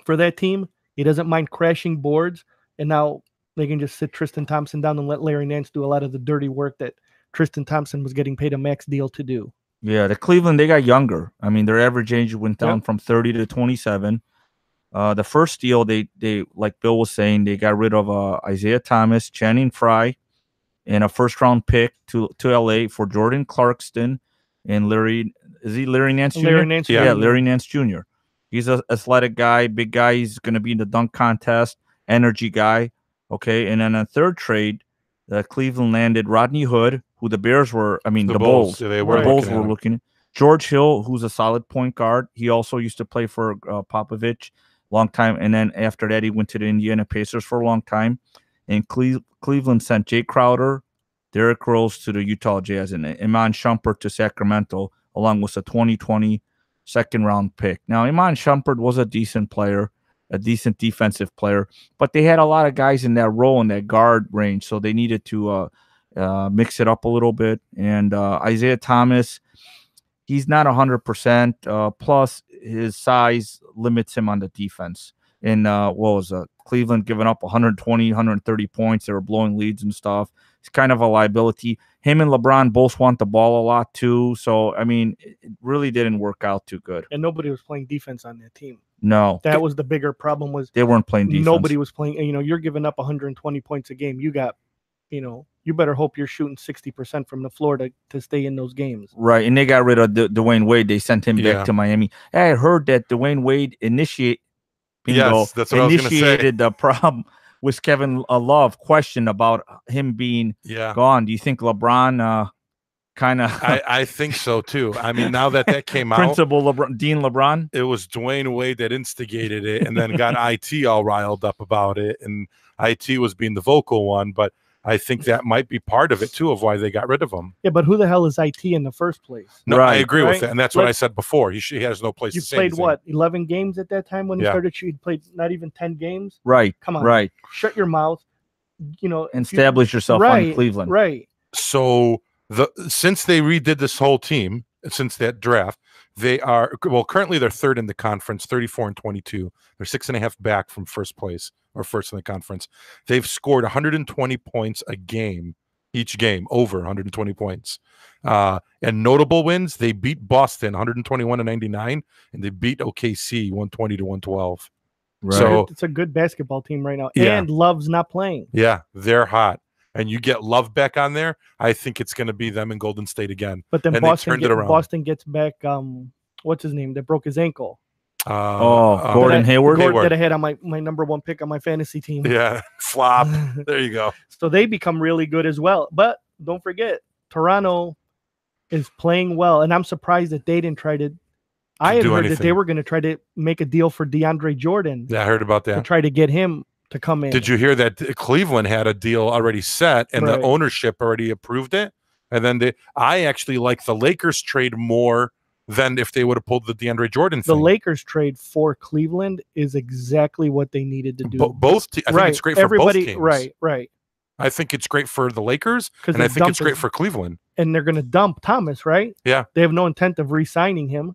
[SPEAKER 4] for that team. He doesn't mind crashing boards. And now they can just sit Tristan Thompson down and let Larry Nance do a lot of the dirty work that Tristan Thompson was getting paid a max deal to do.
[SPEAKER 3] Yeah, the Cleveland, they got younger. I mean, their average age went down from 30 to 27. The first deal, they like Bill was saying, they got rid of Isaiah Thomas, Channing Frye, and a first-round pick to LA for Jordan Clarkston and Larry. Is he Larry Nance Jr.?
[SPEAKER 4] Larry Nance
[SPEAKER 3] Yeah,
[SPEAKER 4] Jr.
[SPEAKER 3] Larry Nance Jr. He's an athletic guy, big guy. He's going to be in the dunk contest, energy guy. Okay, and then a third trade, Cleveland landed Rodney Hood, who the Bears were. I mean, the Bulls.
[SPEAKER 2] They were
[SPEAKER 3] the Bulls were looking. George Hill, who's a solid point guard. He also used to play for Popovich, long time. And then after that, he went to the Indiana Pacers for a long time. And Cleveland sent Jay Crowder, Derrick Rose to the Utah Jazz, and Iman Shumpert to Sacramento, along with a 2020 second-round pick. Now, Iman Shumpert was a decent player, a decent defensive player, but they had a lot of guys in that role, in that guard range, so they needed to mix it up a little bit. And Isaiah Thomas, he's not 100%, plus his size limits him on the defense. And what was Cleveland giving up 120, 130 points. They were blowing leads and stuff. It's kind of a liability. Him and LeBron both want the ball a lot too. So, I mean, it really didn't work out too good.
[SPEAKER 4] And nobody was playing defense on that team.
[SPEAKER 3] No.
[SPEAKER 4] That was the bigger problem, was
[SPEAKER 3] they weren't playing defense.
[SPEAKER 4] Nobody was playing. You know, you're giving up 120 points a game. You got, you know, you better hope you're shooting 60% from the floor to stay in those games.
[SPEAKER 3] Right. And they got rid of Dwayne Wade. They sent him back to Miami. I heard that Dwayne Wade initiated the problem with Kevin Love question about him being gone. Do you think LeBron kind of?
[SPEAKER 2] I think so too. I mean, now that came out,
[SPEAKER 3] Principal Dean LeBron,
[SPEAKER 2] it was Dwayne Wade that instigated it, and then got IT all riled up about it, and IT was being the vocal one, but I think that might be part of it too, of why they got rid of him.
[SPEAKER 4] Yeah, but who the hell is IT in the first place?
[SPEAKER 2] No, I agree with that, and that's what I said before. He has no place to say
[SPEAKER 4] anything. You played what, 11 games at that time when he started? He played not even 10 games.
[SPEAKER 3] Right.
[SPEAKER 4] Come on.
[SPEAKER 3] Right.
[SPEAKER 4] Shut your mouth. You know,
[SPEAKER 3] establish yourself on Cleveland.
[SPEAKER 4] Right.
[SPEAKER 2] So since they redid this whole team, since that draft, they are currently they're third in the conference, 34-22. They're 6.5 back from first place, or first in the conference. They've scored 120 points a game, each game, over 120 points. And notable wins, they beat Boston 121-99, and they beat OKC 120-112.
[SPEAKER 3] Right.
[SPEAKER 2] So
[SPEAKER 4] it's a good basketball team right now. And Love's not playing.
[SPEAKER 2] Yeah, they're hot. And you get Love back on there, I think it's going to be them in Golden State again.
[SPEAKER 4] But then Boston gets back, what's his name, that broke his ankle.
[SPEAKER 3] Gordon Hayward.
[SPEAKER 4] That I had on my number one pick on my fantasy team.
[SPEAKER 2] Yeah, flop. There you go.
[SPEAKER 4] So they become really good as well. But don't forget, Toronto is playing well, and I'm surprised that they didn't try to. I had heard that they were going to try to make a deal for DeAndre Jordan.
[SPEAKER 2] Yeah, I heard about that.
[SPEAKER 4] To try to get him to come in.
[SPEAKER 2] Did you hear that Cleveland had a deal already set, and the ownership already approved it? And then I actually like the Lakers trade more than if they would have pulled the DeAndre Jordan thing.
[SPEAKER 4] The Lakers trade for Cleveland is exactly what they needed to do.
[SPEAKER 2] I think it's great for both teams.
[SPEAKER 4] Right.
[SPEAKER 2] I think it's great for the Lakers, and I think it's great for Cleveland.
[SPEAKER 4] And they're going to dump Thomas, right?
[SPEAKER 2] Yeah.
[SPEAKER 4] They have no intent of re-signing him.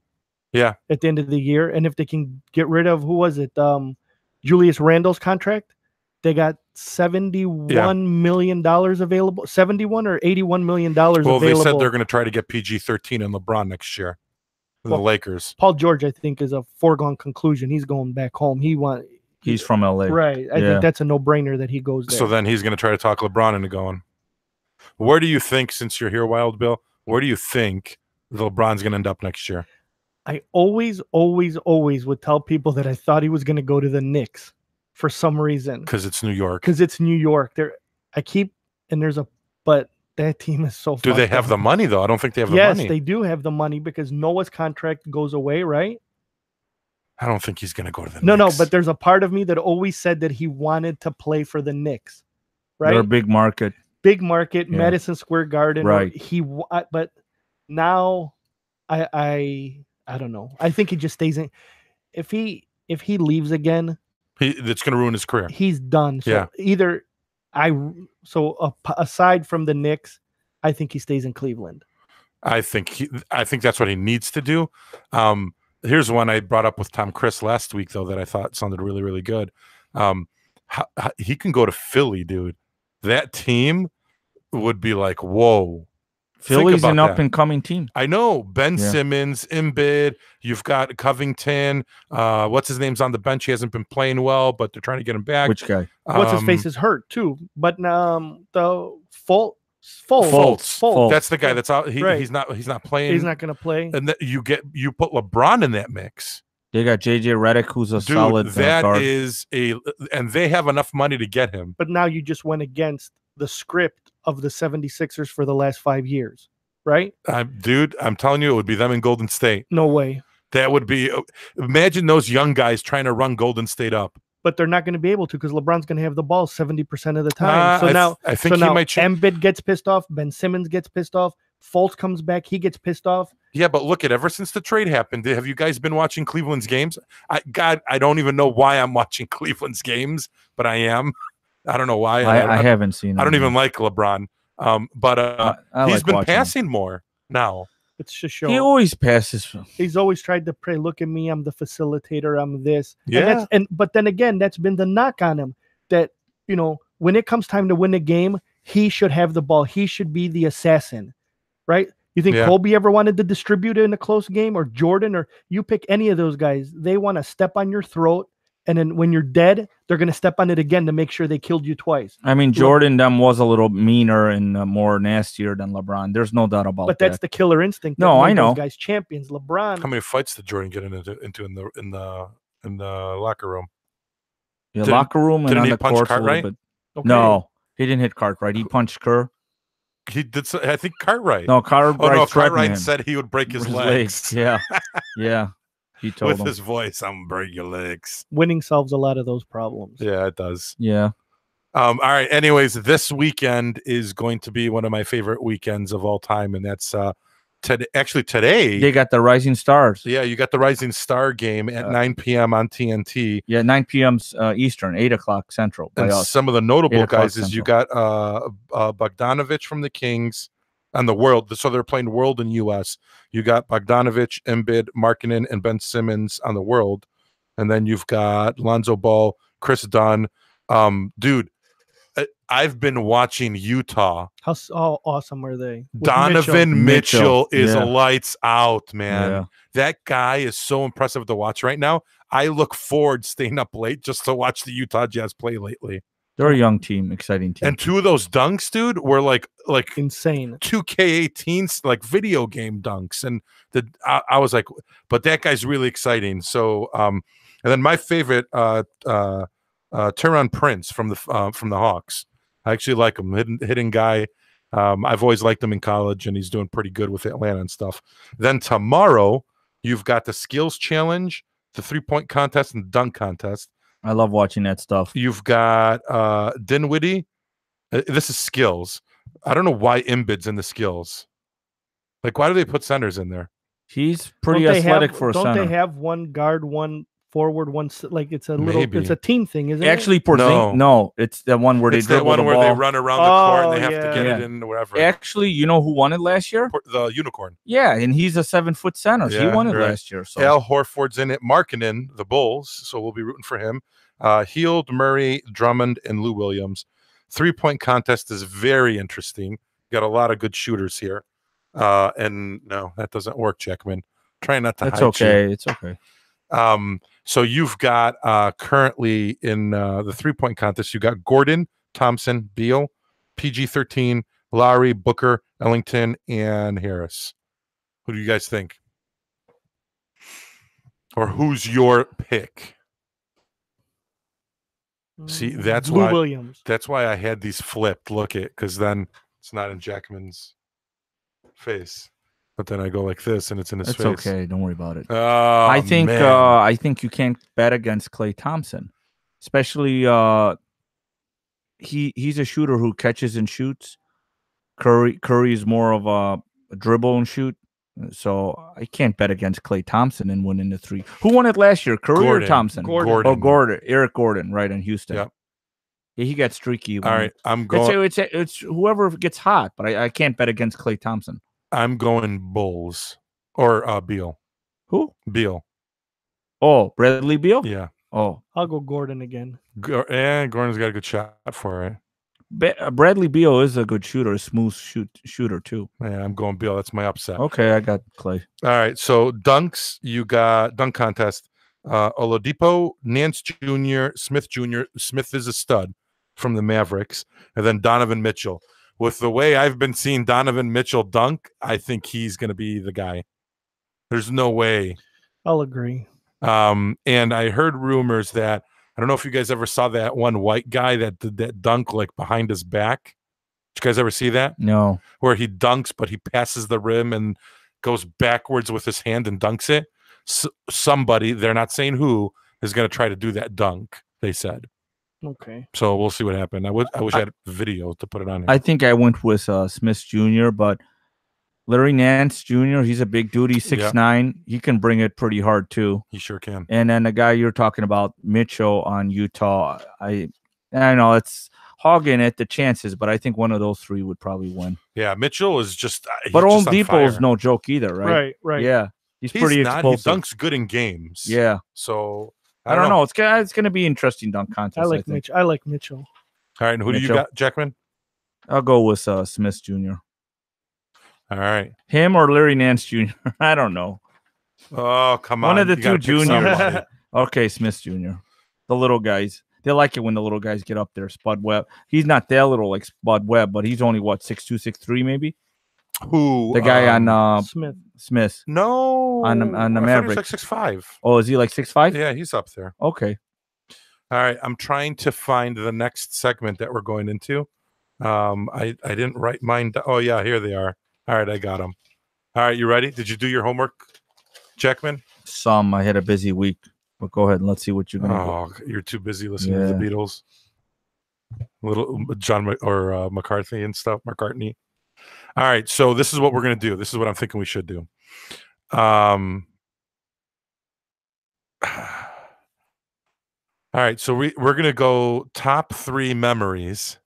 [SPEAKER 2] Yeah.
[SPEAKER 4] At the end of the year. And if they can get rid of, who was it? Julius Randle's contract. They got $71 million available. 71 or $81 million available.
[SPEAKER 2] Well, they said they're going to try to get PG-13 and LeBron next year. The Lakers.
[SPEAKER 4] Paul George, I think, is a foregone conclusion. He's going back home.
[SPEAKER 3] He's from LA.
[SPEAKER 4] Right. I think that's a no-brainer that he goes there.
[SPEAKER 2] So then he's going to try to talk LeBron into going. Where do you think, since you're here, Wild Bill, where do you think LeBron's going to end up next year?
[SPEAKER 4] I always would tell people that I thought he was going to go to the Knicks for some reason.
[SPEAKER 2] Because it's New York.
[SPEAKER 4] But that team is so.
[SPEAKER 2] Do they have the money though? I don't think they have the money.
[SPEAKER 4] Yes, they do have the money because Noah's contract goes away, right?
[SPEAKER 2] I don't think he's going to go to the Knicks.
[SPEAKER 4] No, but there's a part of me that always said that he wanted to play for the Knicks, right?
[SPEAKER 3] They're a big market,
[SPEAKER 4] Madison Square Garden,
[SPEAKER 3] right?
[SPEAKER 4] But now, I don't know. I think he just stays in. If he leaves again,
[SPEAKER 2] it's going to ruin his career.
[SPEAKER 4] He's done. So aside from the Knicks, I think he stays in Cleveland.
[SPEAKER 2] I think that's what he needs to do. Here's one I brought up with Tom Chris last week, though, that I thought sounded really, really good. He can go to Philly, dude. That team would be like, whoa.
[SPEAKER 3] Philly's an up-and-coming team.
[SPEAKER 2] I know. Ben Simmons, Embiid. You've got Covington. What's his name's on the bench? He hasn't been playing well, but they're trying to get him back.
[SPEAKER 3] Which guy?
[SPEAKER 4] What's his face is hurt, too. But the Fultz, Fultz.
[SPEAKER 2] That's the guy that's out.
[SPEAKER 4] Right.
[SPEAKER 2] He's not playing.
[SPEAKER 4] He's not going to play.
[SPEAKER 2] And you put LeBron in that mix.
[SPEAKER 3] They got JJ Redick, who's a solid guard.
[SPEAKER 2] And they have enough money to get him.
[SPEAKER 4] But now you just went against the script of the 76ers for the last 5 years, right?
[SPEAKER 2] Dude, I'm telling you, it would be them in Golden State.
[SPEAKER 4] No way.
[SPEAKER 2] That would be. Imagine those young guys trying to run Golden State up.
[SPEAKER 4] But they're not going to be able to because LeBron's going to have the ball 70% of the time.
[SPEAKER 2] I think he might.
[SPEAKER 4] Embiid gets pissed off. Ben Simmons gets pissed off. Fultz comes back. He gets pissed off.
[SPEAKER 2] Yeah, but look at ever since the trade happened, have you guys been watching Cleveland's games? I don't even know why I'm watching Cleveland's games, but I am. I don't know why.
[SPEAKER 3] I haven't seen.
[SPEAKER 2] I don't even like LeBron. But he's been passing more now.
[SPEAKER 4] It's just showing.
[SPEAKER 3] He always passes.
[SPEAKER 4] He's always tried to pray. Look at me. I'm the facilitator. I'm this.
[SPEAKER 2] Yeah.
[SPEAKER 4] But then again, that's been the knock on him. That when it comes time to win a game, he should have the ball. He should be the assassin, right? You think Kobe ever wanted to distribute it in a close game, or Jordan, or you pick any of those guys? They want to step on your throat, and then when you're dead, they're going to step on it again to make sure they killed you twice.
[SPEAKER 3] I mean, Jordan was a little meaner and more nastier than LeBron. There's no doubt about that.
[SPEAKER 4] But that's the killer instinct.
[SPEAKER 3] No, I know.
[SPEAKER 4] Those guys champions. LeBron.
[SPEAKER 2] How many fights did Jordan get into in the locker room?
[SPEAKER 3] Yeah, locker room and on the court a little bit.
[SPEAKER 4] Okay.
[SPEAKER 3] No, he didn't hit Cartwright. He punched Kerr.
[SPEAKER 2] He did. I think Cartwright.
[SPEAKER 3] No, Cartwright
[SPEAKER 2] said he would break his legs.
[SPEAKER 3] Yeah, yeah. He told him
[SPEAKER 2] with his voice, "I'm gonna break your legs."
[SPEAKER 4] Winning solves a lot of those problems.
[SPEAKER 2] Yeah, it does.
[SPEAKER 3] Yeah.
[SPEAKER 2] All right. Anyways, this weekend is going to be one of my favorite weekends of all time, and that's today.
[SPEAKER 3] They got the Rising Stars.
[SPEAKER 2] Yeah, you got the Rising Star game at 9 p.m. on TNT.
[SPEAKER 3] Yeah, 9 p.m. Eastern, 8 o'clock Central.
[SPEAKER 2] And some of the notable guys is you got Bogdanovich from the Kings on the World. So they're playing World and U.S. You got Bogdanovich, Embiid, Markkanen, and Ben Simmons on the World. And then you've got Lonzo Ball, Chris Dunn. Dude, I've been watching Utah.
[SPEAKER 4] How awesome were they? With
[SPEAKER 2] Donovan Mitchell is lights out, man.
[SPEAKER 3] Yeah.
[SPEAKER 2] That guy is so impressive to watch right now. I look forward to staying up late just to watch the Utah Jazz play lately.
[SPEAKER 3] They're a young team, exciting team.
[SPEAKER 2] And two of those dunks, dude, were like
[SPEAKER 4] insane
[SPEAKER 2] 2K18s, like video game dunks. And I was like, but that guy's really exciting. So, and then my favorite, Taurean Prince from the Hawks. I actually like him, hitting guy. I've always liked him in college, and he's doing pretty good with Atlanta and stuff. Then tomorrow, you've got the skills challenge, the 3-point contest, and the dunk contest.
[SPEAKER 3] I love watching that stuff.
[SPEAKER 2] You've got Dinwiddie. This is skills. I don't know why Embiid's in the skills. Like, why do they put centers in there?
[SPEAKER 3] He's pretty athletic for a center.
[SPEAKER 4] Don't they have one guard, one forward, one it's a little. Maybe. It's a team thing, isn't
[SPEAKER 3] it? No, it's the one where they dribble the ball.
[SPEAKER 2] Where they run around the court and they have to get it in wherever.
[SPEAKER 3] Actually, you know who won it last year?
[SPEAKER 2] The Unicorn.
[SPEAKER 3] Yeah, and he's a 7-foot center. So he won it last year. So
[SPEAKER 2] Al Horford's in it, Markkanen, the Bulls. So we'll be rooting for him. Hield, Murray, Drummond, and Lou Williams. 3-point contest is very interesting. Got a lot of good shooters here. And no, that doesn't work, Jackman. Try not to hide you.
[SPEAKER 3] It's okay.
[SPEAKER 2] So you've got currently in the 3-point contest, you got Gordon, Thompson, Beal, PG-13, Lowry, Booker, Ellington, and Harris. Who do you guys think? Or who's your pick? See, that's
[SPEAKER 4] Lou
[SPEAKER 2] why
[SPEAKER 4] Williams.
[SPEAKER 2] That's why I had these flipped. Look at, because then it's not in Jackman's face. But then I go like this, and it's in his face.
[SPEAKER 3] It's okay. Don't worry about it.
[SPEAKER 2] I
[SPEAKER 3] think you can't bet against Klay Thompson, especially he's a shooter who catches and shoots. Curry is more of a dribble and shoot. So I can't bet against Klay Thompson and winning the 3. Who won it last year? Curry or Thompson?
[SPEAKER 4] Gordon.
[SPEAKER 3] Oh, Gordon. Eric Gordon, right, in Houston.
[SPEAKER 2] Yep.
[SPEAKER 3] Yeah, he got streaky.
[SPEAKER 2] All right, I'm going.
[SPEAKER 3] It's whoever gets hot, but I can't bet against Klay Thompson.
[SPEAKER 2] I'm going Bulls or Beal.
[SPEAKER 3] Who?
[SPEAKER 2] Beal.
[SPEAKER 3] Oh, Bradley Beal?
[SPEAKER 2] Yeah.
[SPEAKER 4] Oh, I'll go Gordon again.
[SPEAKER 2] And Gordon's got a good shot for it.
[SPEAKER 3] Bradley Beal is a good shooter, a smooth shooter too.
[SPEAKER 2] Yeah, I'm going Beal. That's my upset.
[SPEAKER 3] Okay, I got Klay.
[SPEAKER 2] All right, so dunks. You got dunk contest. Oladipo, Nance Jr., Smith Jr. Smith is a stud from the Mavericks, and then Donovan Mitchell. with the way I've been seeing Donovan Mitchell dunk, I think he's going to be the guy. There's no way.
[SPEAKER 4] I'll agree.
[SPEAKER 2] And I heard rumors that, I don't know if you guys ever saw that one white guy that did that dunk like behind his back. Did you guys ever see that?
[SPEAKER 3] No.
[SPEAKER 2] Where he dunks, but he passes the rim and goes backwards with his hand and dunks it. Somebody, they're not saying who, is going to try to do that dunk, they said.
[SPEAKER 4] Okay.
[SPEAKER 2] So we'll see what happened. I wish I had a video to put it on here.
[SPEAKER 3] I think I went with Smith Jr., but Larry Nance Jr., he's a big dude. He's 6'9". He can bring it pretty hard, too.
[SPEAKER 2] He sure can.
[SPEAKER 3] And then the guy you're talking about, Mitchell on Utah, I know it's hogging at the chances, but I think one of those three would probably win.
[SPEAKER 2] Yeah, Mitchell is just
[SPEAKER 3] but Oladipo is no joke either, right?
[SPEAKER 4] Right.
[SPEAKER 3] Yeah. He's pretty explosive.
[SPEAKER 2] He dunks good in games.
[SPEAKER 3] Yeah.
[SPEAKER 2] So
[SPEAKER 3] I don't know. It's going to be interesting dunk contest.
[SPEAKER 4] I like Mitchell. I like Mitchell.
[SPEAKER 2] All right, and who do you got, Jackman?
[SPEAKER 3] I'll go with Smith Jr.
[SPEAKER 2] All right.
[SPEAKER 3] Him or Larry Nance Jr. I don't know.
[SPEAKER 2] Oh, come on.
[SPEAKER 3] One of the two juniors. Okay, Smith Jr. The little guys. They like it when the little guys get up there. Spud Webb. He's not that little like Spud Webb, but he's only, 6'2", 6'3", maybe?
[SPEAKER 2] Who?
[SPEAKER 3] The guy on
[SPEAKER 4] Smith.
[SPEAKER 3] No. On the Mavericks.
[SPEAKER 2] He's like 6'5".
[SPEAKER 3] Oh, is he like 6'5"?
[SPEAKER 2] Yeah, he's up there.
[SPEAKER 3] Okay.
[SPEAKER 2] All right. I'm trying to find the next segment that we're going into. I didn't write mine. Oh, yeah, here they are. All right, I got them. All right, you ready? Did you do your homework, Jackman?
[SPEAKER 3] Some. I had a busy week. But go ahead and let's see what you're going to do.
[SPEAKER 2] You're too busy listening to the Beatles. Little John or McCartney and stuff. McCartney. All right, so this is what we're going to do. This is what I'm thinking we should do. All right, so we're going to go top 3 memories.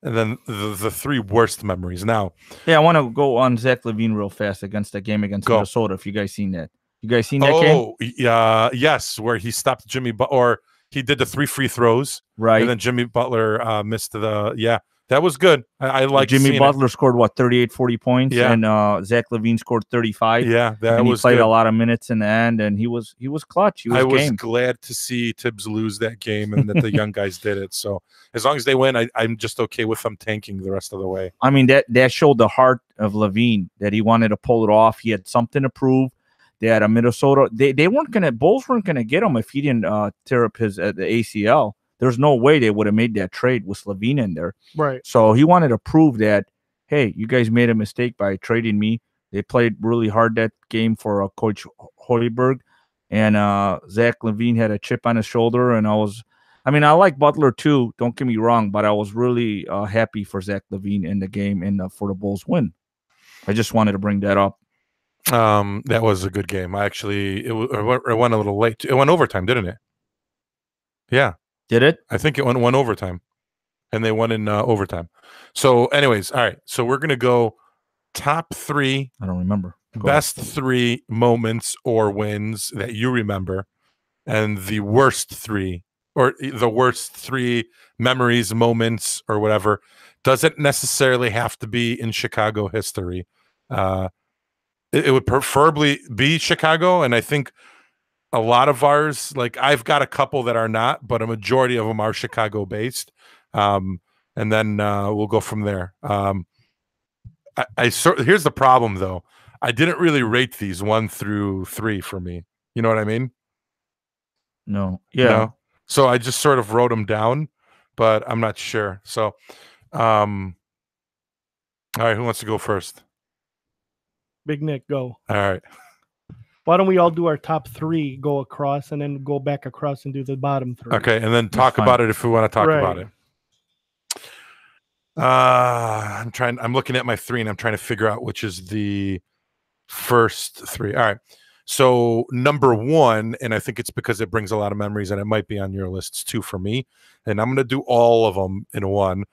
[SPEAKER 2] And then the 3 worst memories. Now,
[SPEAKER 3] I want to go on Zach LaVine real fast against the game against Minnesota. If you guys seen that, game?
[SPEAKER 2] Oh, yeah, yes, where he stopped Jimmy, or he did the 3 free throws,
[SPEAKER 3] right?
[SPEAKER 2] And then Jimmy Butler missed that was good. I like
[SPEAKER 3] Jimmy Butler scored 38, 40 points, and Zach LaVine scored 35.
[SPEAKER 2] Yeah,
[SPEAKER 3] he played a lot of minutes in the end, and he was clutch. I
[SPEAKER 2] was glad to see Tibbs lose that game and that the young guys did it. So as long as they win, I'm just okay with them tanking the rest of the way.
[SPEAKER 3] I mean, that showed the heart of LaVine, that he wanted to pull it off. He had something to prove. They had a Minnesota. They weren't gonna. Bulls weren't gonna get him if he didn't tear up his the ACL. There's no way they would have made that trade with LaVine in there.
[SPEAKER 4] Right.
[SPEAKER 3] So he wanted to prove that, hey, you guys made a mistake by trading me. They played really hard that game for Coach Hoiberg, and Zach LaVine had a chip on his shoulder. And I like Butler too. Don't get me wrong, but I was really happy for Zach LaVine in the game and for the Bulls win. I just wanted to bring that up.
[SPEAKER 2] That was a good game. It went a little late. It went overtime, didn't it? Yeah.
[SPEAKER 3] Did it?
[SPEAKER 2] I think it went overtime, and they won in overtime. So, anyways, all right. So we're gonna go top 3.
[SPEAKER 3] I don't remember.
[SPEAKER 2] Best 3 moments or wins that you remember, and the worst 3 or the worst 3 memories, moments, or whatever. Doesn't necessarily have to be in Chicago history. It would preferably be Chicago, and I think a lot of ours, like I've got a couple that are not, but a majority of them are Chicago based. And then we'll go from there. Here's the problem though. I didn't really rate these 1 through 3 for me. You know what I mean?
[SPEAKER 3] No. Yeah.
[SPEAKER 2] No? So I just sort of wrote them down, but I'm not sure. So, all right, who wants to go first?
[SPEAKER 4] Big Nick, go.
[SPEAKER 2] All right.
[SPEAKER 4] Why don't we all do our top 3, go across, and then go back across and do the bottom 3?
[SPEAKER 2] Okay, and then talk about it if we want to talk about it. I'm looking at my 3, and I'm trying to figure out which is the first 3. All right. So number 1, and I think it's because it brings a lot of memories, and it might be on your lists too for me. And I'm going to do all of them in one.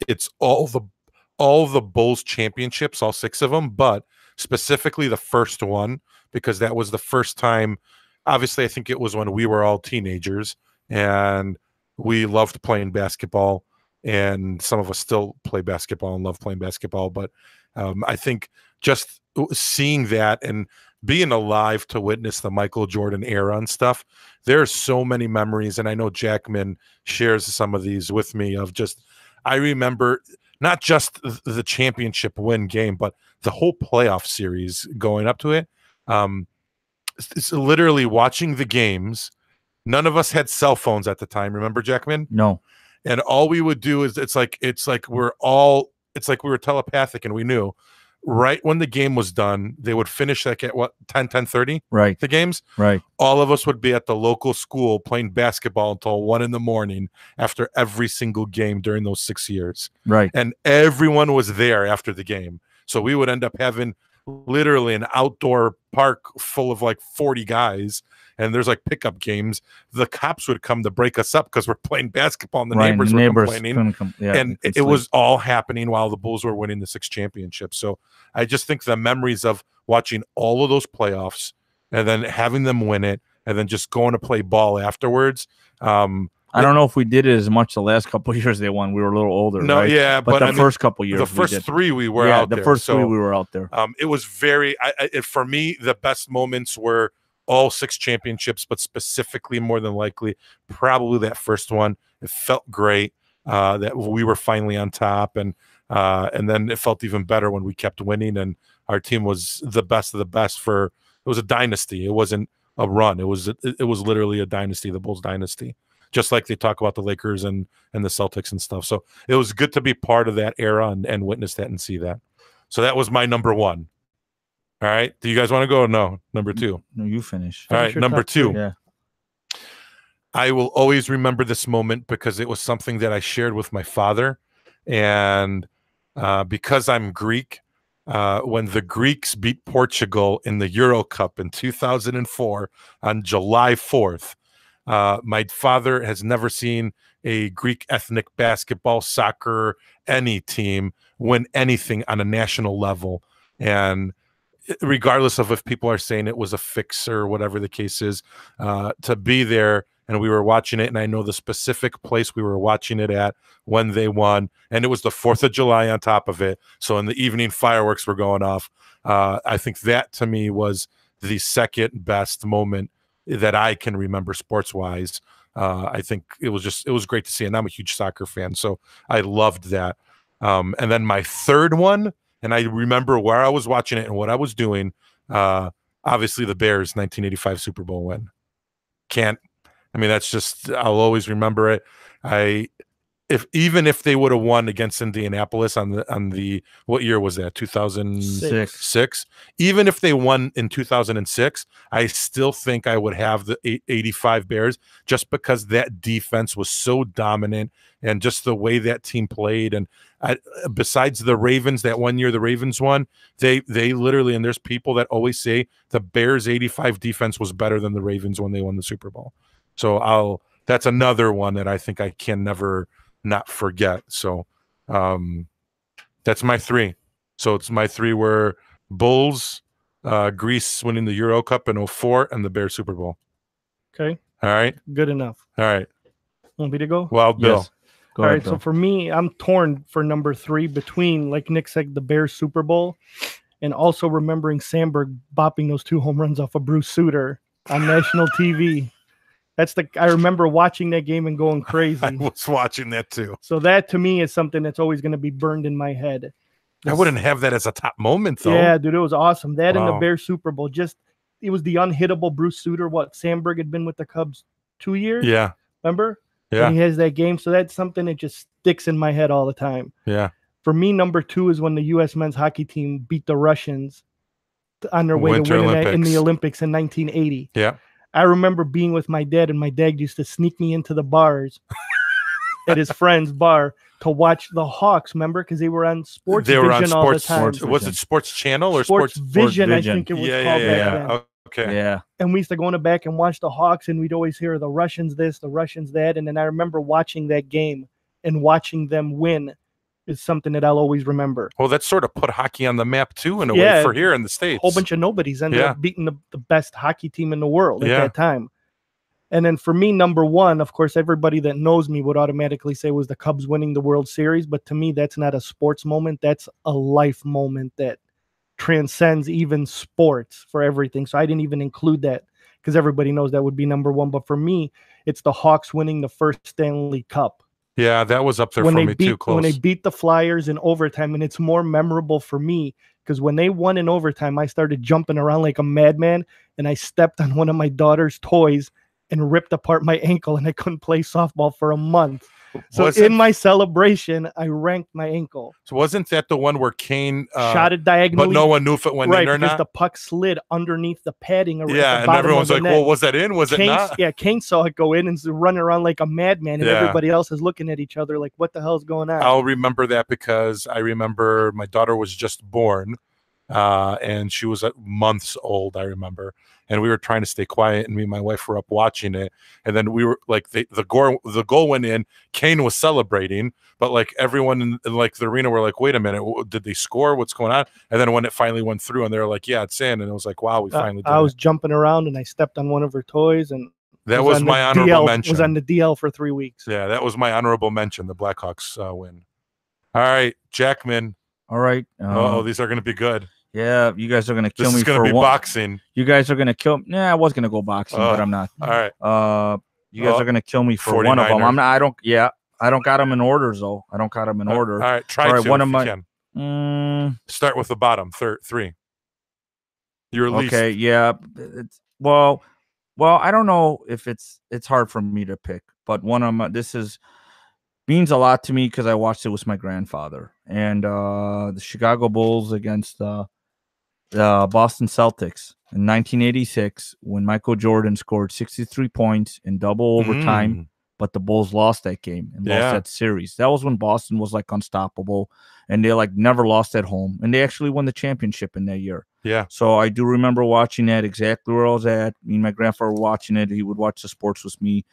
[SPEAKER 2] It's all the Bulls championships, all 6 of them, but specifically the first one, because that was the first time. Obviously, I think it was when we were all teenagers and we loved playing basketball, and some of us still play basketball and love playing basketball. But I think just seeing that and being alive to witness the Michael Jordan era and stuff, there's so many memories. And I know Jackman shares some of these with me of just, I remember not just the championship win game, but the whole playoff series going up to it. It's literally watching the games. None of us had cell phones at the time. Remember, Jackman?
[SPEAKER 3] No.
[SPEAKER 2] And all we would do is it's like we were telepathic, and we knew right when the game was done, they would finish like at what 10:30,
[SPEAKER 3] right?
[SPEAKER 2] The games,
[SPEAKER 3] right?
[SPEAKER 2] All of us would be at the local school playing basketball until 1 a.m. after every single game during those 6 years,
[SPEAKER 3] right?
[SPEAKER 2] And everyone was there after the game, so we would end up having literally an outdoor park full of like 40 guys. And there's like pickup games. The cops would come to break us up because we're playing basketball, and the neighbors were complaining. And it was all happening while the Bulls were winning the 6 championships. So I just think the memories of watching all of those playoffs and then having them win it and then just going to play ball afterwards.
[SPEAKER 3] I don't know if we did it as much the last couple of years they won. We were a little older.
[SPEAKER 2] No,
[SPEAKER 3] right?
[SPEAKER 2] yeah,
[SPEAKER 3] but the first couple of years,
[SPEAKER 2] the first 3 we were out there.
[SPEAKER 3] The first 3 we were out there.
[SPEAKER 2] It was very. For me, the best moments were all 6 championships, but specifically, more than likely, probably that first one. It felt great that we were finally on top, and then it felt even better when we kept winning, and our team was the best of the best. It was a dynasty. It wasn't a run. It was literally a dynasty, the Bulls dynasty. Just like they talk about the Lakers and the Celtics and stuff. So it was good to be part of that era and witness that and see that. So that was my number 1. All right. Do you guys want to go or no? Number 2.
[SPEAKER 3] No, you finish.
[SPEAKER 2] All right. Number 2.
[SPEAKER 3] Yeah.
[SPEAKER 2] I will always remember this moment because it was something that I shared with my father. And because I'm Greek, when the Greeks beat Portugal in the Euro Cup in 2004 on July 4th, my father has never seen a Greek ethnic basketball, soccer, any team win anything on a national level. And regardless of if people are saying it was a fix or whatever the case is, to be there, and we were watching it, and I know the specific place we were watching it at when they won, and it was the 4th of July on top of it. So in the evening, fireworks were going off. I think that to me was the second best moment that I can remember sports-wise. I think it was great to see, and I'm a huge soccer fan, so I loved that. And then my third one, and I remember where I was watching it and what I was doing, obviously the Bears 1985 Super Bowl win. That's just, I'll always remember it. Even if they would have won against Indianapolis on the what year was that? 2006. Even if they won in 2006, I still think I would have the 85 Bears, just because that defense was so dominant and just the way that team played. And besides the Ravens, that one year the Ravens won, they literally, and there's people that always say the Bears 85 defense was better than the Ravens when they won the Super Bowl. So that's another one that I think I can never not forget. So that's my 3. So it's my 3 were Bulls, Greece winning the Euro Cup in 2004, and the Bears Super Bowl.
[SPEAKER 4] Okay.
[SPEAKER 2] All right.
[SPEAKER 4] Good enough.
[SPEAKER 2] All right.
[SPEAKER 4] Want me to go?
[SPEAKER 2] Wild Bill.
[SPEAKER 3] Yes. Go
[SPEAKER 4] All
[SPEAKER 3] ahead,
[SPEAKER 4] right.
[SPEAKER 3] Bill.
[SPEAKER 4] So for me, I'm torn for number 3 between, like Nick said, the Bears Super Bowl, and also remembering Sandberg bopping those 2 home runs off of Bruce Sutter on national TV. I remember watching that game and going crazy.
[SPEAKER 2] I was watching that too.
[SPEAKER 4] So that to me is something that's always going to be burned in my head.
[SPEAKER 2] I wouldn't have that as a top moment though.
[SPEAKER 4] Yeah, dude, it was awesome. That and the
[SPEAKER 2] Wow.
[SPEAKER 4] Bears Super Bowl, it was the unhittable Bruce Sutter. Sandberg had been with the Cubs 2 years.
[SPEAKER 2] Yeah.
[SPEAKER 4] Remember?
[SPEAKER 2] Yeah.
[SPEAKER 4] And he has that game. So that's something that just sticks in my head all the time.
[SPEAKER 2] Yeah.
[SPEAKER 4] For me, number 2 is when the U.S. men's hockey team beat the Russians on their way
[SPEAKER 2] Winter
[SPEAKER 4] to winning in the
[SPEAKER 2] Olympics.
[SPEAKER 4] Olympics in 1980.
[SPEAKER 2] Yeah.
[SPEAKER 4] I remember being with my dad, and my dad used to sneak me into the bars at his friend's bar to watch the Hawks, remember? Because they were on Sports Vision all the time.
[SPEAKER 2] Was it Sports Channel or
[SPEAKER 4] Sports Vision, I
[SPEAKER 3] Vision.
[SPEAKER 4] think it was
[SPEAKER 2] Yeah,
[SPEAKER 4] called
[SPEAKER 2] yeah,
[SPEAKER 4] back
[SPEAKER 2] yeah.
[SPEAKER 4] then.
[SPEAKER 2] Okay.
[SPEAKER 3] Yeah.
[SPEAKER 4] And we used to go in the back and watch the Hawks, and we'd always hear the Russians this, the Russians that. And then I remember watching that game and watching them win is something that I'll always remember.
[SPEAKER 2] Well, that sort of put hockey on the map too, in a
[SPEAKER 4] Yeah.
[SPEAKER 2] way, for here in the States.
[SPEAKER 4] A whole bunch of nobodies ended up beating the best hockey team in the world at that time. And then for me, number 1, of course, everybody that knows me would automatically say was the Cubs winning the World Series. But to me, that's not a sports moment. That's a life moment that transcends even sports for everything. So I didn't even include that because everybody knows that would be number 1. But for me, it's the Hawks winning the first Stanley Cup
[SPEAKER 2] Yeah, that was up there
[SPEAKER 4] when
[SPEAKER 2] for
[SPEAKER 4] they
[SPEAKER 2] me
[SPEAKER 4] beat
[SPEAKER 2] too. Close.
[SPEAKER 4] when they beat the Flyers in overtime, and it's more memorable for me because when they won in overtime, I started jumping around like a madman, and I stepped on one of my daughter's toys and ripped apart my ankle, and I couldn't play softball for a month. So in my celebration, I ranked my ankle.
[SPEAKER 2] So wasn't that the one where Kane
[SPEAKER 4] shot it diagonally,
[SPEAKER 2] but no one knew if it went in or
[SPEAKER 4] because
[SPEAKER 2] not?
[SPEAKER 4] the puck slid underneath the padding.
[SPEAKER 2] Yeah, and everyone's like, "Well, was that in? Was it not?"
[SPEAKER 4] Yeah, Kane saw it go in and running around like a madman, and everybody else is looking at each other like, "What the hell's going on?"
[SPEAKER 2] I'll remember that because I remember my daughter was just born, and she was months old. I remember. And we were trying to stay quiet, and me and my wife were up watching it. And then we were like, the goal went in. Kane was celebrating, but like everyone in like the arena were like, "Wait a minute, did they score? What's going on?" And then when it finally went through, and they were like, "Yeah, it's in," and it was like, "Wow, we finally did it."
[SPEAKER 4] I was jumping around, and I stepped on one of her toys, and
[SPEAKER 2] that was my honorable mention.
[SPEAKER 4] Was on the DL for 3 weeks.
[SPEAKER 2] Yeah, that was my honorable mention. The Blackhawks win. All right, Jackman.
[SPEAKER 3] All right.
[SPEAKER 2] These are going to be good.
[SPEAKER 3] Yeah, you guys are going to kill me.
[SPEAKER 2] This is going to be boxing.
[SPEAKER 3] You guys are going to kill. Nah, I was going to go boxing, but I'm not.
[SPEAKER 2] All right.
[SPEAKER 3] You guys are going to kill me for 49ers. One of them. I'm not. I don't. Yeah, I don't got them in order though. I don't got them in order.
[SPEAKER 2] All right. Try to.
[SPEAKER 3] One of
[SPEAKER 2] my.
[SPEAKER 3] Can.
[SPEAKER 2] Start with the bottom. 3. Your least.
[SPEAKER 3] Okay. Yeah. Well, I don't know if it's hard for me to pick, but one of my means a lot to me because I watched it with my grandfather, and the Chicago Bulls against the Boston Celtics in 1986 when Michael Jordan scored 63 points in double overtime, but the Bulls lost that game and lost that series. That was when Boston was like unstoppable, and they like never lost at home, and they actually won the championship in that year.
[SPEAKER 2] Yeah.
[SPEAKER 3] So I do remember watching that exactly where I was at. Me and my grandfather were watching it. He would watch the sports with me.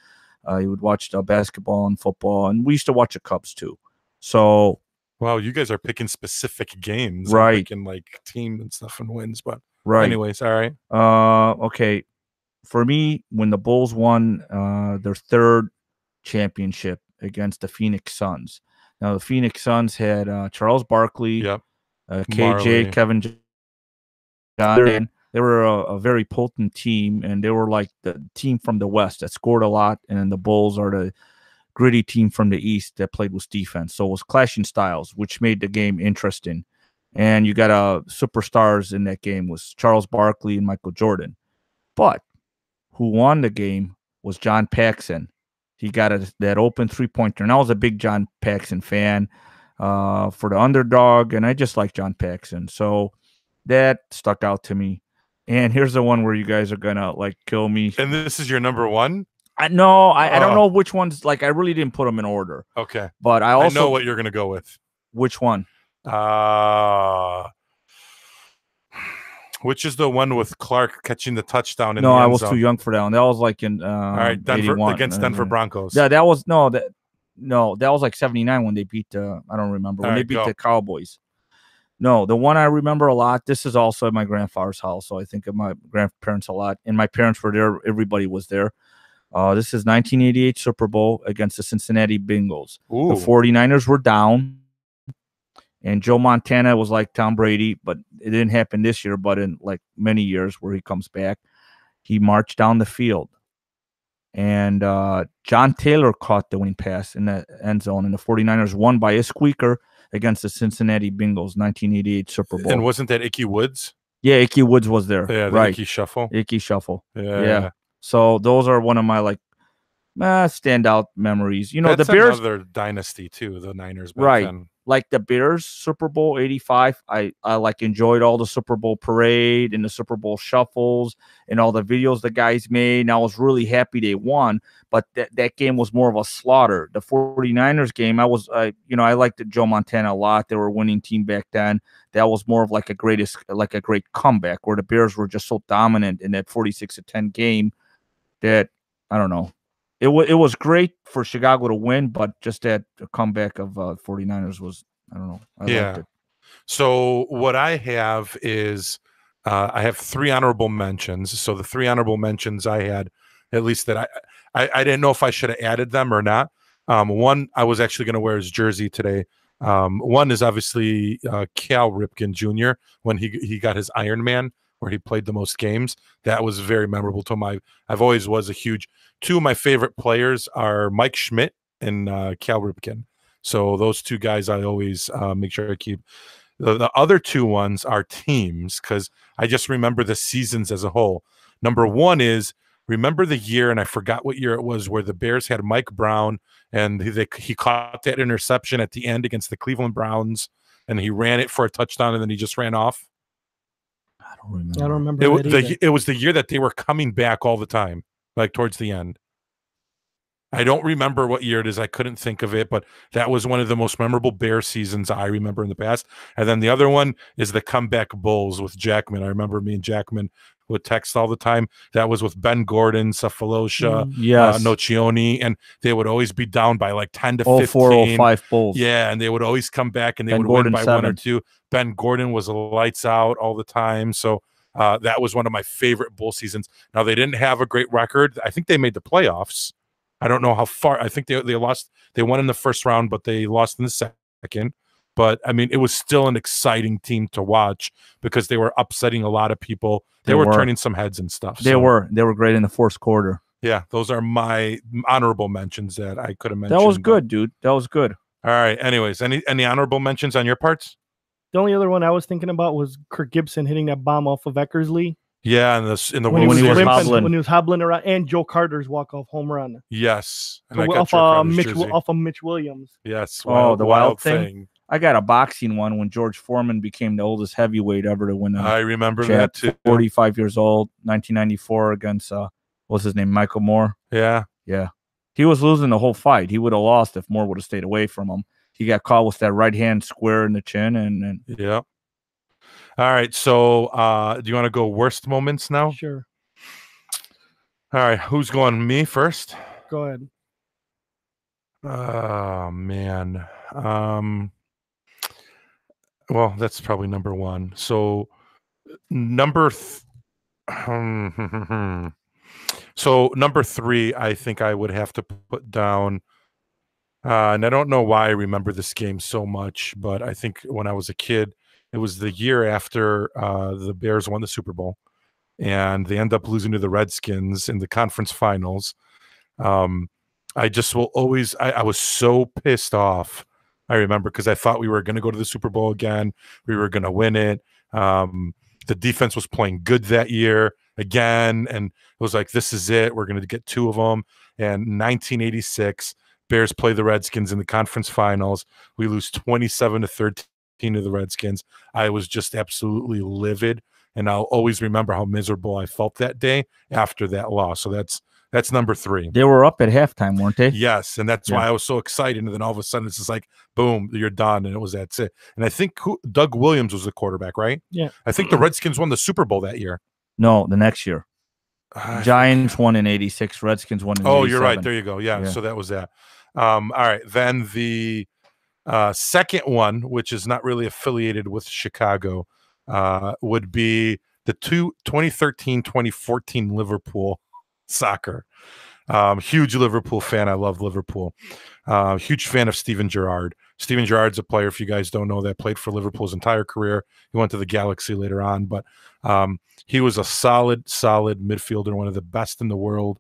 [SPEAKER 3] He would watch basketball and football, and we used to watch the Cubs too. So,
[SPEAKER 2] wow, you guys are picking specific games,
[SPEAKER 3] right?
[SPEAKER 2] Picking like team and stuff and wins, but
[SPEAKER 3] right.
[SPEAKER 2] Anyways, all right.
[SPEAKER 3] Okay. For me, when the Bulls won their third championship against the Phoenix Suns. Now the Phoenix Suns had Charles Barkley, KJ,
[SPEAKER 2] Marley.
[SPEAKER 3] Kevin Johnson. They were a very potent team, and they were like the team from the West that scored a lot, and then the Bulls are the gritty team from the East that played with defense. So it was clashing styles, which made the game interesting. And you got superstars in that game was Charles Barkley and Michael Jordan. But who won the game was John Paxson. He got that open three-pointer, and I was a big John Paxson fan for the underdog, and I just like John Paxson. So that stuck out to me. And here's the one where you guys are gonna like kill me.
[SPEAKER 2] And this is your number one?
[SPEAKER 3] I don't know which ones. Like I really didn't put them in order.
[SPEAKER 2] Okay,
[SPEAKER 3] but I
[SPEAKER 2] know what you're gonna go with.
[SPEAKER 3] Which one?
[SPEAKER 2] Which is the one with Clark catching the touchdown in
[SPEAKER 3] the
[SPEAKER 2] the
[SPEAKER 3] end
[SPEAKER 2] zone?
[SPEAKER 3] I was too young for that one. That was like in
[SPEAKER 2] all right, Denver against Denver Broncos.
[SPEAKER 3] Yeah, that was that was like 79 when they beat I don't remember when they beat the Cowboys. No, the one I remember a lot. This is also at my grandfather's house, so I think of my grandparents a lot. And my parents were there. Everybody was there. This is 1988 Super Bowl against the Cincinnati Bengals.
[SPEAKER 2] Ooh.
[SPEAKER 3] The 49ers were down, and Joe Montana was like Tom Brady, but it didn't happen this year, but in like many years where he comes back, he marched down the field. And John Taylor caught the winning pass in the end zone, and the 49ers won by a squeaker against the Cincinnati Bengals, 1988 Super Bowl.
[SPEAKER 2] And wasn't that Ickey Woods?
[SPEAKER 3] Yeah, Ickey Woods was there.
[SPEAKER 2] Yeah,
[SPEAKER 3] right.
[SPEAKER 2] Ickey Shuffle.
[SPEAKER 3] Ickey Shuffle.
[SPEAKER 2] Yeah.
[SPEAKER 3] So those are one of my like standout memories. You know,
[SPEAKER 2] that's
[SPEAKER 3] the Bears.
[SPEAKER 2] Another dynasty too. The Niners. Back
[SPEAKER 3] right.
[SPEAKER 2] Then.
[SPEAKER 3] Like the Bears Super Bowl 85. I like enjoyed all the Super Bowl parade and the Super Bowl shuffles and all the videos the guys made. And I was really happy they won. But that game was more of a slaughter. The 49ers game, I liked Joe Montana a lot. They were a winning team back then. That was more of like a great comeback where the Bears were just so dominant in that 46-10 game that I don't know. It was great for Chicago to win, but just that comeback of 49ers was, I don't know. I liked it.
[SPEAKER 2] So what I have is I have 3 honorable mentions. So the 3 honorable mentions I had, at least that I didn't know if I should have added them or not. One, I was actually going to wear his jersey today. One is obviously Cal Ripken Jr. when he got his Iron Man, where he played the most games. That was very memorable to him. I've always was a huge. 2 of my favorite players are Mike Schmidt and Cal Ripken. So those two guys I always make sure I keep. The other two ones are teams because I just remember the seasons as a whole. Number one is remember the year, and I forgot what year it was, where the Bears had Mike Brown and he caught that interception at the end against the Cleveland Browns, and he ran it for a touchdown, and then he just ran off.
[SPEAKER 3] I don't remember.
[SPEAKER 4] I don't remember.
[SPEAKER 2] It was the year that they were coming back all the time, like towards the end. I don't remember what year it is. I couldn't think of it, but that was one of the most memorable Bear seasons I remember in the past. And then the other one is the comeback Bulls with Jackman. I remember me and Jackman would text all the time. That was with Ben Gordon, Safalosha, Nocioni, and they would always be down by like 10 to 15.
[SPEAKER 3] 04-05 Bulls.
[SPEAKER 2] Yeah, and they would always come back and they
[SPEAKER 3] Ben
[SPEAKER 2] would
[SPEAKER 3] Gordon
[SPEAKER 2] win by
[SPEAKER 3] 7.
[SPEAKER 2] 1 or 2. Ben Gordon was lights out all the time. So that was one of my favorite Bull seasons. Now, they didn't have a great record. I think they made the playoffs. I don't know how far. I think they lost. They won in the first round, but they lost in the second. But I mean, it was still an exciting team to watch because they were upsetting a lot of people. They were turning some heads and stuff.
[SPEAKER 3] They were great in the fourth quarter.
[SPEAKER 2] Yeah, those are my honorable mentions that I could have mentioned.
[SPEAKER 3] That was good, dude. That was good.
[SPEAKER 2] All right. Anyways, any honorable mentions on your parts?
[SPEAKER 4] The only other one I was thinking about was Kirk Gibson hitting that bomb off of Eckersley.
[SPEAKER 2] Yeah, in the
[SPEAKER 4] when he
[SPEAKER 3] was
[SPEAKER 4] hobbling around, and Joe Carter's walk-off home run.
[SPEAKER 2] Yes, and
[SPEAKER 4] off of Mitch Williams.
[SPEAKER 2] Yes.
[SPEAKER 3] The wild thing. I got a boxing one when George Foreman became the oldest heavyweight ever to win.
[SPEAKER 2] I remember that too.
[SPEAKER 3] 45 years old, 1994 against what's his name, Michael Moore.
[SPEAKER 2] Yeah.
[SPEAKER 3] He was losing the whole fight. He would have lost if Moore would have stayed away from him. He got caught with that right hand square in the chin, and
[SPEAKER 2] yeah. All right, so do you want to go worst moments now?
[SPEAKER 4] Sure.
[SPEAKER 2] All right, who's going? Me first?
[SPEAKER 4] Go ahead.
[SPEAKER 2] Oh, man. Well, that's probably number one. So number number three, I think I would have to put down, and I don't know why I remember this game so much, but I think when I was a kid, it was the year after the Bears won the Super Bowl, and they end up losing to the Redskins in the conference finals. I just will always – I was so pissed off, I remember, because I thought we were going to go to the Super Bowl again. We were going to win it. The defense was playing good that year again, and it was like, this is it. We're going to get two of them. And 1986, Bears play the Redskins in the conference finals. We lose 27-13. To the Redskins. I was just absolutely livid, and I'll always remember how miserable I felt that day after that loss. So that's number three.
[SPEAKER 3] They were up at halftime, weren't they?
[SPEAKER 2] Yes, and that's why I was so excited. And then all of a sudden, it's just like, boom, you're done, and that's it. And I think Doug Williams was the quarterback, right?
[SPEAKER 4] Yeah.
[SPEAKER 2] I think the Redskins won the Super Bowl that year.
[SPEAKER 3] No, the next year. Giants won in 86. Redskins won in 87.
[SPEAKER 2] Oh, you're right. There you go. Yeah. So that was that. All right. Then the second one, which is not really affiliated with Chicago, would be the 2013-2014 Liverpool soccer. Huge Liverpool fan. I love Liverpool. Huge fan of Steven Gerrard. Steven Gerrard's a player, if you guys don't know, that played for Liverpool's entire career. He went to the Galaxy later on, but he was a solid midfielder, one of the best in the world.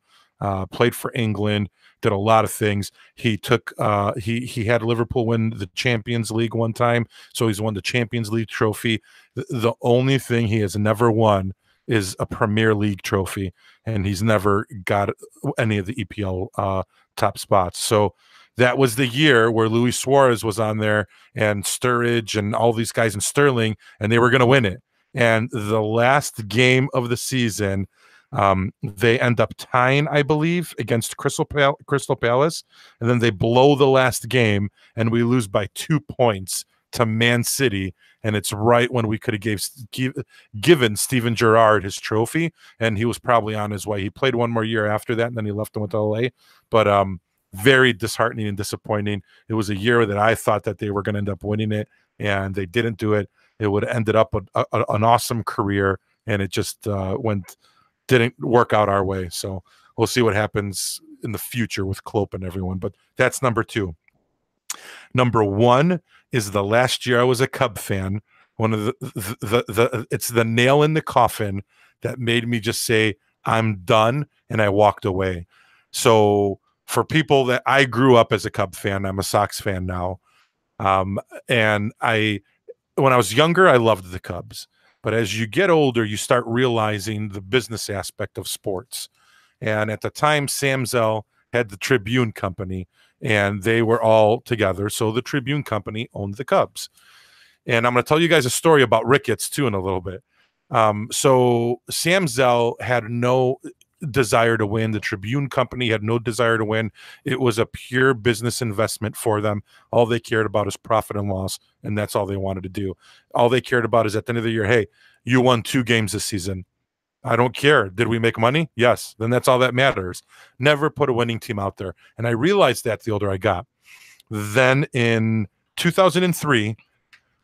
[SPEAKER 2] Played for England, did a lot of things. He took he had Liverpool win the Champions League one time, so he's won the Champions League trophy. The only thing he has never won is a Premier League trophy, and he's never got any of the EPL top spots. So that was the year where Luis Suarez was on there, and Sturridge and all these guys in Sterling, and they were going to win it. And the last game of the season, they end up tying, I believe, against Crystal Palace, and then they blow the last game, and we lose by 2 points to Man City. And it's right when we could have given Steven Gerrard his trophy, and he was probably on his way. He played one more year after that, and then he left and went to LA. But very disheartening and disappointing. It was a year that I thought that they were going to end up winning it, and they didn't do it. It would have ended up an awesome career, and it just didn't work out our way. So we'll see what happens in the future with Klopp and everyone. But that's number two. Number one is the last year I was a Cub fan. One of it's the nail in the coffin that made me just say, I'm done, and I walked away. So for people that I grew up as a Cub fan, I'm a Sox fan now. And when I was younger, I loved the Cubs. But as you get older, you start realizing the business aspect of sports. And at the time, Sam Zell had the Tribune Company, and they were all together. So the Tribune Company owned the Cubs. And I'm going to tell you guys a story about Ricketts, too, in a little bit. So Sam Zell had no desire to win. The Tribune Company had no desire to win. It was a pure business investment for them. All they cared about is profit and loss, and that's all they wanted to do. All they cared about is at the end of the year, hey, you won 2 games this season. I don't care. Did we make money? Yes. Then that's all that matters. Never put a winning team out there. And I realized that the older I got. Then in 2003,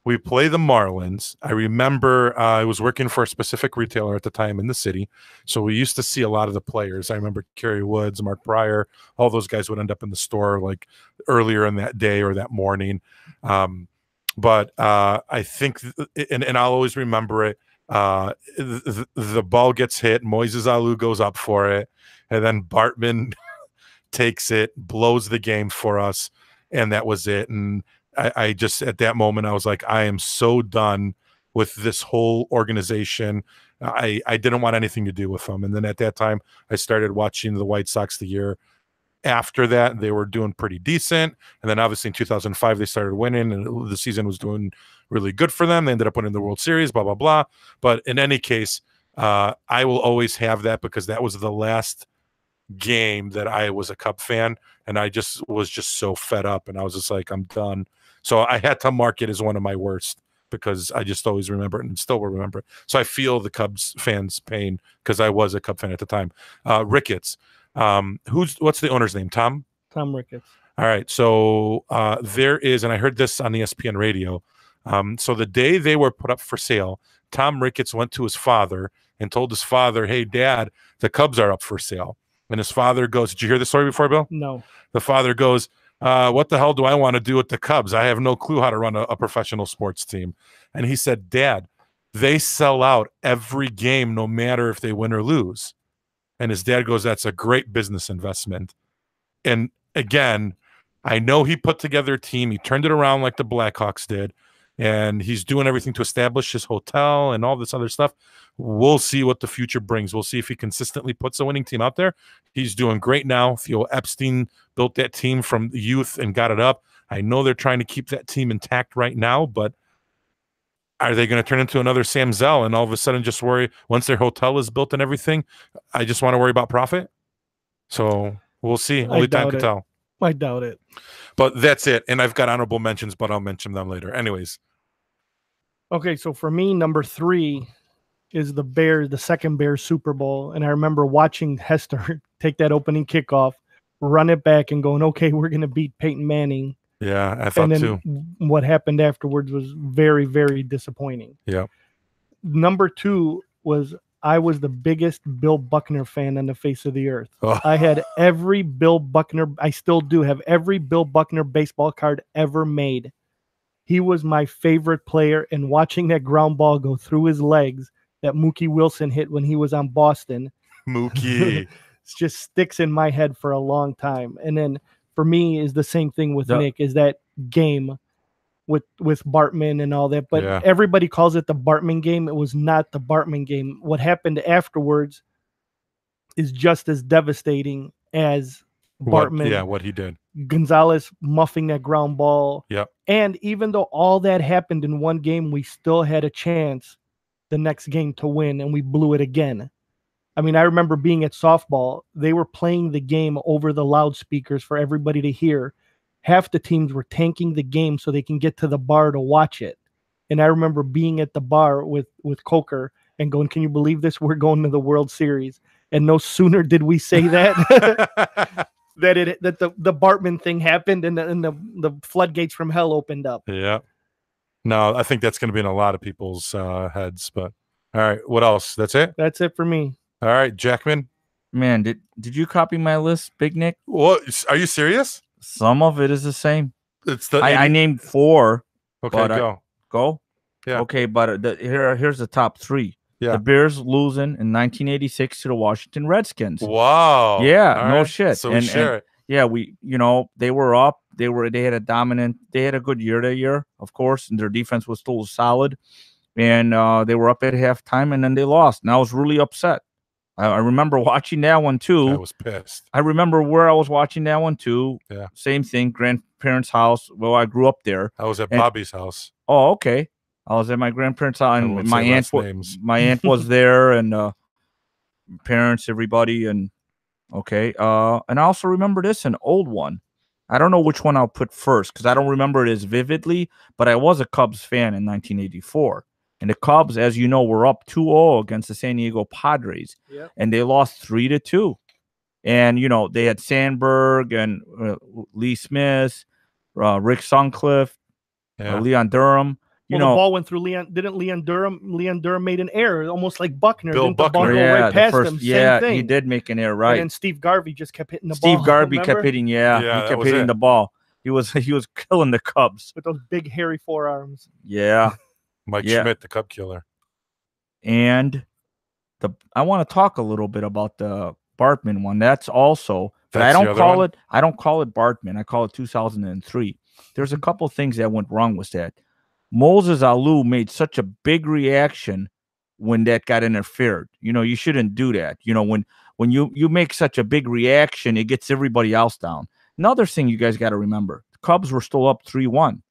[SPEAKER 2] we play the Marlins. I remember I was working for a specific retailer at the time in the city. So we used to see a lot of the players. I remember Kerry Woods, Mark Pryor, all those guys would end up in the store like earlier in that day or that morning. But I think, and I'll always remember it, the ball gets hit, Moises Alou goes up for it, and then Bartman takes it, blows the game for us, and that was it. And I just, at that moment, I was like, I am so done with this whole organization. I didn't want anything to do with them. And then at that time, I started watching the White Sox the year after that. They were doing pretty decent. And then obviously in 2005, they started winning, and the season was doing really good for them. They ended up winning the World Series, blah, blah, blah. But in any case, I will always have that because that was the last game that I was a Cub fan, and I was just so fed up, and I was just like, I'm done. So I had to mark it as one of my worst because I just always remember it and still will remember it. So I feel the Cubs fans' pain because I was a Cub fan at the time. Ricketts, what's the owner's name? Tom
[SPEAKER 4] Ricketts.
[SPEAKER 2] All right. So there is, and I heard this on ESPN radio. So the day they were put up for sale, Tom Ricketts went to his father and told his father, "Hey, Dad, the Cubs are up for sale." And his father goes, "Did you hear the story before, Bill?"
[SPEAKER 4] No.
[SPEAKER 2] The father goes, "What the hell do I want to do with the Cubs? I have no clue how to run a professional sports team." And he said, "Dad, they sell out every game, no matter if they win or lose." And his dad goes, "That's a great business investment." And again, I know he put together a team. He turned it around like the Blackhawks did. And he's doing everything to establish his hotel and all this other stuff. We'll see what the future brings. We'll see if he consistently puts a winning team out there. He's doing great now. Theo Epstein built that team from the youth and got it up. I know they're trying to keep that team intact right now, but are they going to turn into another Sam Zell and all of a sudden just worry once their hotel is built and everything? I just want to worry about profit. So we'll see. Only time can tell.
[SPEAKER 4] I doubt it.
[SPEAKER 2] But that's it. And I've got honorable mentions, but I'll mention them later. Anyways.
[SPEAKER 4] Okay, so for me, number 3 is the second Bears Super Bowl. And I remember watching Hester take that opening kickoff, run it back, and going, okay, we're going to beat Peyton Manning.
[SPEAKER 2] Yeah, I thought too.
[SPEAKER 4] What happened afterwards was very, very disappointing.
[SPEAKER 2] Yeah.
[SPEAKER 4] Number 2 was I was the biggest Bill Buckner fan on the face of the earth.
[SPEAKER 2] Oh.
[SPEAKER 4] I had every Bill Buckner, I still do have every Bill Buckner baseball card ever made. He was my favorite player, and watching that ground ball go through his legs that Mookie Wilson hit when he was on Boston.
[SPEAKER 2] Mookie.
[SPEAKER 4] It just sticks in my head for a long time. And then for me is the same thing with Nick, is that game with Bartman and all that. But everybody calls it the Bartman game. It was not the Bartman game. What happened afterwards is just as devastating as Bartman.
[SPEAKER 2] What he did.
[SPEAKER 4] Gonzalez muffing that ground ball.
[SPEAKER 2] Yep.
[SPEAKER 4] And even though all that happened in one game, we still had a chance the next game to win, and we blew it again. I mean, I remember being at softball. They were playing the game over the loudspeakers for everybody to hear. Half the teams were tanking the game so they can get to the bar to watch it. And I remember being at the bar with Coker and going, can you believe this? We're going to the World Series. And no sooner did we say that, that the Bartman thing happened and the floodgates from hell opened up.
[SPEAKER 2] Yeah. No, I think that's going to be in a lot of people's heads. But all right, what else? That's it?
[SPEAKER 4] That's it for me.
[SPEAKER 2] All right, Jackman.
[SPEAKER 3] Man, did you copy my list, Big Nick?
[SPEAKER 2] What? Are you serious?
[SPEAKER 3] Some of it is the same.
[SPEAKER 2] It's the
[SPEAKER 3] I named 4.
[SPEAKER 2] Okay, go.
[SPEAKER 3] Go?
[SPEAKER 2] Yeah.
[SPEAKER 3] Okay, but here's the top 3.
[SPEAKER 2] Yeah.
[SPEAKER 3] The Bears losing in 1986 to the Washington Redskins.
[SPEAKER 2] Wow.
[SPEAKER 3] Yeah,
[SPEAKER 2] all
[SPEAKER 3] no
[SPEAKER 2] right.
[SPEAKER 3] shit.
[SPEAKER 2] So we share it.
[SPEAKER 3] Yeah, they were up. They had a good year that year, of course, and their defense was still solid. And they were up at halftime, and then they lost. And I was really upset. I remember watching that one too.
[SPEAKER 2] I was pissed.
[SPEAKER 3] I remember where I was watching that one too.
[SPEAKER 2] Yeah.
[SPEAKER 3] Same thing, grandparents' house. Well, I grew up there.
[SPEAKER 2] I was at Bobby's house.
[SPEAKER 3] Oh, okay. I was at my grandparents' house, and my aunt was there, and parents, everybody, and okay. And I also remember an old one. I don't know which one I'll put first because I don't remember it as vividly, but I was a Cubs fan in 1984. And the Cubs, as you know, were up 2-0 against the San Diego Padres, and they lost 3-2. And, they had Sandberg and Lee Smith, Rick Sutcliffe, Leon Durham.
[SPEAKER 4] The ball went through Leon. Didn't Leon Durham made an error, almost like Buckner.
[SPEAKER 2] Bill
[SPEAKER 4] didn't
[SPEAKER 2] Buckner.
[SPEAKER 4] The ball go right past him. Same thing.
[SPEAKER 3] He did make an error, right?
[SPEAKER 4] And then Steve Garvey just kept hitting the ball.
[SPEAKER 3] Steve Garvey kept hitting, he kept hitting the ball. He was killing the Cubs
[SPEAKER 4] with those big hairy forearms.
[SPEAKER 3] Yeah.
[SPEAKER 2] Mike Schmidt, the Cub killer.
[SPEAKER 3] And I want to talk a little bit about the Bartman one. That's also, but I don't call it Bartman. I call it 2003. There's a couple things that went wrong with that. Moses Alou made such a big reaction when that got interfered. You shouldn't do that. When you make such a big reaction, it gets everybody else down. Another thing you guys got to remember, the Cubs were still up 3-1.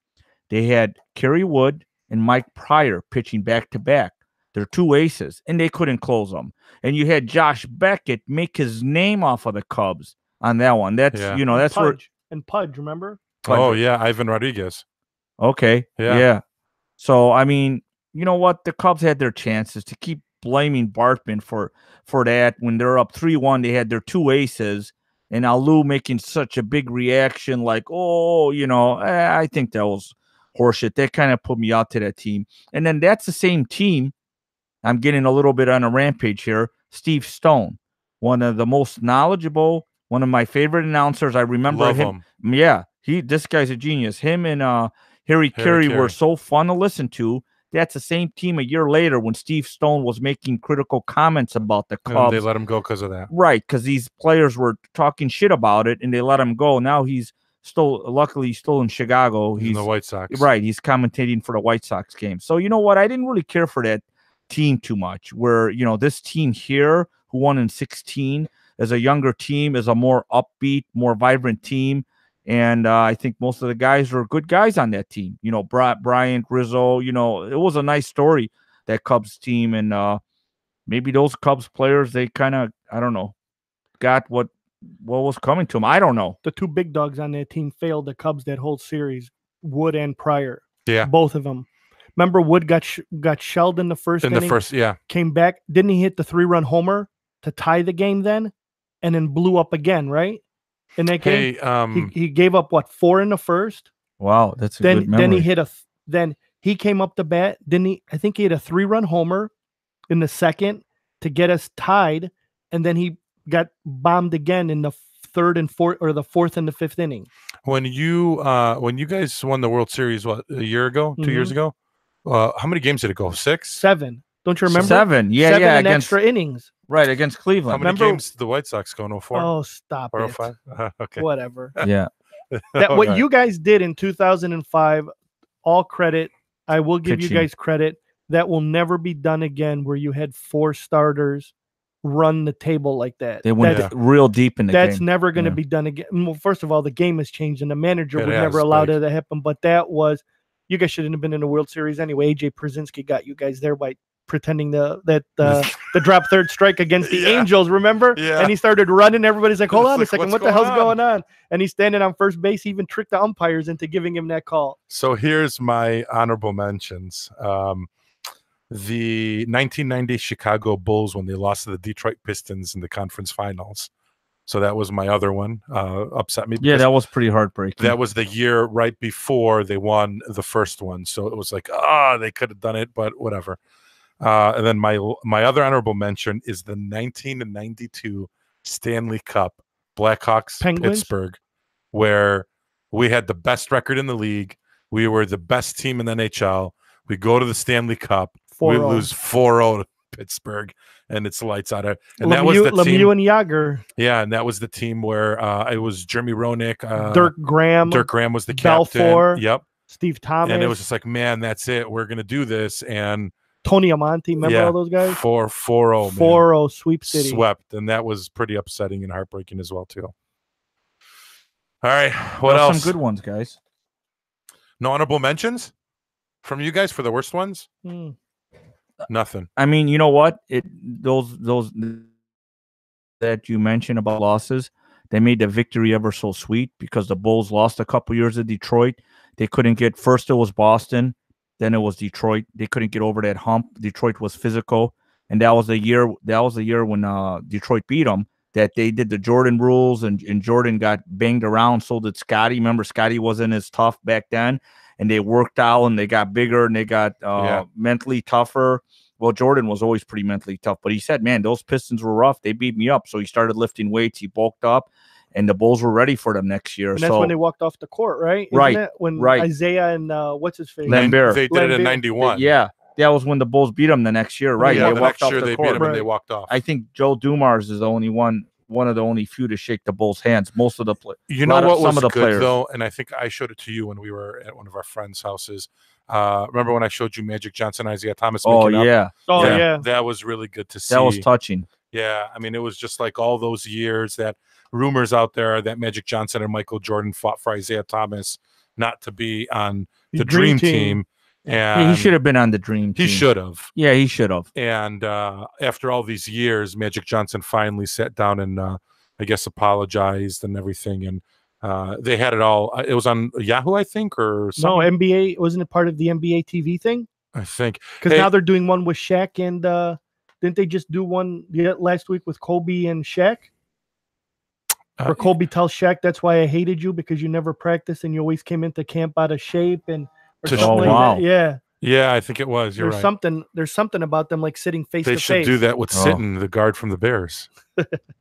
[SPEAKER 3] They had Kerry Wood and Mike Pryor pitching back-to-back. They're two aces, and they couldn't close them. And you had Josh Beckett make his name off of the Cubs on that one. That's that's
[SPEAKER 4] Pudge. And Pudge, remember?
[SPEAKER 2] Pudge. Oh, yeah, Ivan Rodriguez.
[SPEAKER 3] Okay, yeah. So, I mean, you know what? The Cubs had their chances to keep blaming Bartman for that. When they're up 3-1, they had their two aces, and Alou making such a big reaction like, I think that was horseshit. That kind of put me out to that team. And then that's the same team. I'm getting a little bit on a rampage here. Steve Stone, one of the most knowledgeable, one of my favorite announcers. I remember him. Yeah, this guy's a genius. Him and Harry Carey were so fun to listen to. That's the same team a year later when Steve Stone was making critical comments about the Cubs.
[SPEAKER 2] And they let him go because of that.
[SPEAKER 3] Right, because these players were talking shit about it, and they let him go. Now luckily he's still in Chicago.
[SPEAKER 2] He's in the White Sox.
[SPEAKER 3] Right, he's commentating for the White Sox game. So you know what? I didn't really care for that team too much. Where, this team here who won in 2016 as a younger team, is a more upbeat, more vibrant team. And I think most of the guys were good guys on that team. Bryant, Rizzo, it was a nice story, that Cubs team. And maybe those Cubs players, they kind of, I don't know, got what was coming to them. I don't know.
[SPEAKER 4] The two big dogs on that team failed the Cubs that whole series, Wood and Pryor.
[SPEAKER 2] Yeah.
[SPEAKER 4] Both of them. Remember Wood got shelled in the first inning? Came back. Didn't he hit the 3-run homer to tie the game then? And then blew up again, right? In that game, he gave up 4 in the first.
[SPEAKER 3] Wow, that's a good memory.
[SPEAKER 4] Then he hit then he came up to bat. I think he hit a 3-run homer in the second to get us tied, and then he got bombed again in the third and fourth, or the fourth and the fifth inning.
[SPEAKER 2] When you guys won the World Series, a year ago, 2 years ago, how many games did it go? 6?
[SPEAKER 4] 7. Don't you remember?
[SPEAKER 3] 7. Yeah,
[SPEAKER 4] 7
[SPEAKER 3] yeah.
[SPEAKER 4] Against extra innings.
[SPEAKER 3] Right, against Cleveland.
[SPEAKER 2] How many games did the White Sox go? 04?
[SPEAKER 4] Oh, stop
[SPEAKER 2] 405? Okay.
[SPEAKER 4] Whatever.
[SPEAKER 3] Yeah.
[SPEAKER 4] What you guys did in 2005, all credit. I will give you guys credit. That will never be done again, where you had 4 starters run the table like that.
[SPEAKER 3] They went real deep in the game.
[SPEAKER 4] That's never going to be done again. Well, first of all, the game has changed, and the manager would never allow it to happen. But you guys shouldn't have been in the World Series anyway. AJ Przinsky got you guys there by pretending that the drop third strike against the Angels, remember?
[SPEAKER 2] Yeah.
[SPEAKER 4] And he started running. Everybody's like, hold on a second, what the hell's going on? And he's standing on first base. He even tricked the umpires into giving him that call.
[SPEAKER 2] So here's my honorable mentions. The 1990 Chicago Bulls, when they lost to the Detroit Pistons in the conference finals. So that was my other one. Upset me.
[SPEAKER 3] Yeah, that was pretty heartbreaking.
[SPEAKER 2] That was the year right before they won the first one. So it was like, they could have done it, but whatever. And then my other honorable mention is the 1992 Stanley Cup, Blackhawks
[SPEAKER 4] Penguins?
[SPEAKER 2] Pittsburgh, where we had the best record in the league. We were the best team in the NHL. We go to the Stanley Cup.
[SPEAKER 4] 4-0.
[SPEAKER 2] We lose 4-0 to Pittsburgh. and it's lights out. And that was the team.
[SPEAKER 4] Lemieux and Yager.
[SPEAKER 2] Yeah, and that was the team where it was Jeremy Roenick,
[SPEAKER 4] Dirk Graham.
[SPEAKER 2] Dirk Graham was the captain.
[SPEAKER 4] Balfour.
[SPEAKER 2] Yep.
[SPEAKER 4] Steve Thomas.
[SPEAKER 2] And it was just like, man, that's it. We're gonna do this. And
[SPEAKER 4] Tony Amonte, remember all those guys?
[SPEAKER 2] 4-0,
[SPEAKER 4] 4-0 sweep city.
[SPEAKER 2] Swept, and that was pretty upsetting and heartbreaking as well too. All right, what else?
[SPEAKER 3] Some good ones, guys.
[SPEAKER 2] No honorable mentions from you guys for the worst ones? Nothing.
[SPEAKER 3] I mean, you know what? Those that you mentioned about losses, they made the victory ever so sweet because the Bulls lost a couple years at Detroit. They couldn't get first. It was Boston, then it was Detroit. They couldn't get over that hump. Detroit was physical, and that was the year. That was the year when Detroit beat them. That they did the Jordan rules, and Jordan got banged around. So did Scotty. Remember, Scotty wasn't as tough back then, and they worked out and they got bigger and they got mentally tougher. Well, Jordan was always pretty mentally tough, but he said, man, those Pistons were rough. They beat me up. So he started lifting weights. He bulked up, and the Bulls were ready for them next year.
[SPEAKER 4] And that's when they walked off the court, right?
[SPEAKER 3] Right.
[SPEAKER 4] Isn't it? When
[SPEAKER 3] right.
[SPEAKER 4] Isaiah and what's his face?
[SPEAKER 3] Lambert.
[SPEAKER 2] They did it in 91.
[SPEAKER 3] Yeah. That was when the Bulls beat them the next year, right?
[SPEAKER 2] Yeah,
[SPEAKER 3] they
[SPEAKER 2] the
[SPEAKER 3] walked
[SPEAKER 2] next
[SPEAKER 3] off
[SPEAKER 2] year
[SPEAKER 3] the
[SPEAKER 2] they
[SPEAKER 3] court.
[SPEAKER 2] beat them and they walked off.
[SPEAKER 3] I think Joe Dumars is the only one of the only few to shake the Bulls' hands. Most of the players.
[SPEAKER 2] You know what was good, though? And I think I showed it to you when we were at one of our friends' houses. Remember when I showed you Magic Johnson, Isaiah Thomas making up?
[SPEAKER 4] Oh, yeah.
[SPEAKER 2] That was really good to see.
[SPEAKER 3] That was touching.
[SPEAKER 2] Yeah, I mean, it was just like all those years that rumors out there that Magic Johnson and Michael Jordan fought for Isaiah Thomas not to be on the Dream Team. And
[SPEAKER 3] he should have been on the Dream Team.
[SPEAKER 2] He should have.
[SPEAKER 3] Yeah, he should have.
[SPEAKER 2] And after all these years, Magic Johnson finally sat down and I guess apologized and everything. And they had it all. It was on Yahoo, I think, or something.
[SPEAKER 4] No, NBA. Wasn't it part of the NBA TV thing?
[SPEAKER 2] I think.
[SPEAKER 4] Because now they're doing one with Shaq and didn't they just do one last week with Kobe and Shaq? Or Kobe tells Shaq, that's why I hated you because you never practiced and you always came into camp out of shape and that. Yeah.
[SPEAKER 2] Yeah, I think it was. You're right.
[SPEAKER 4] There's something about them like sitting face to face.
[SPEAKER 2] They should do that with Sitton, the guard from the Bears.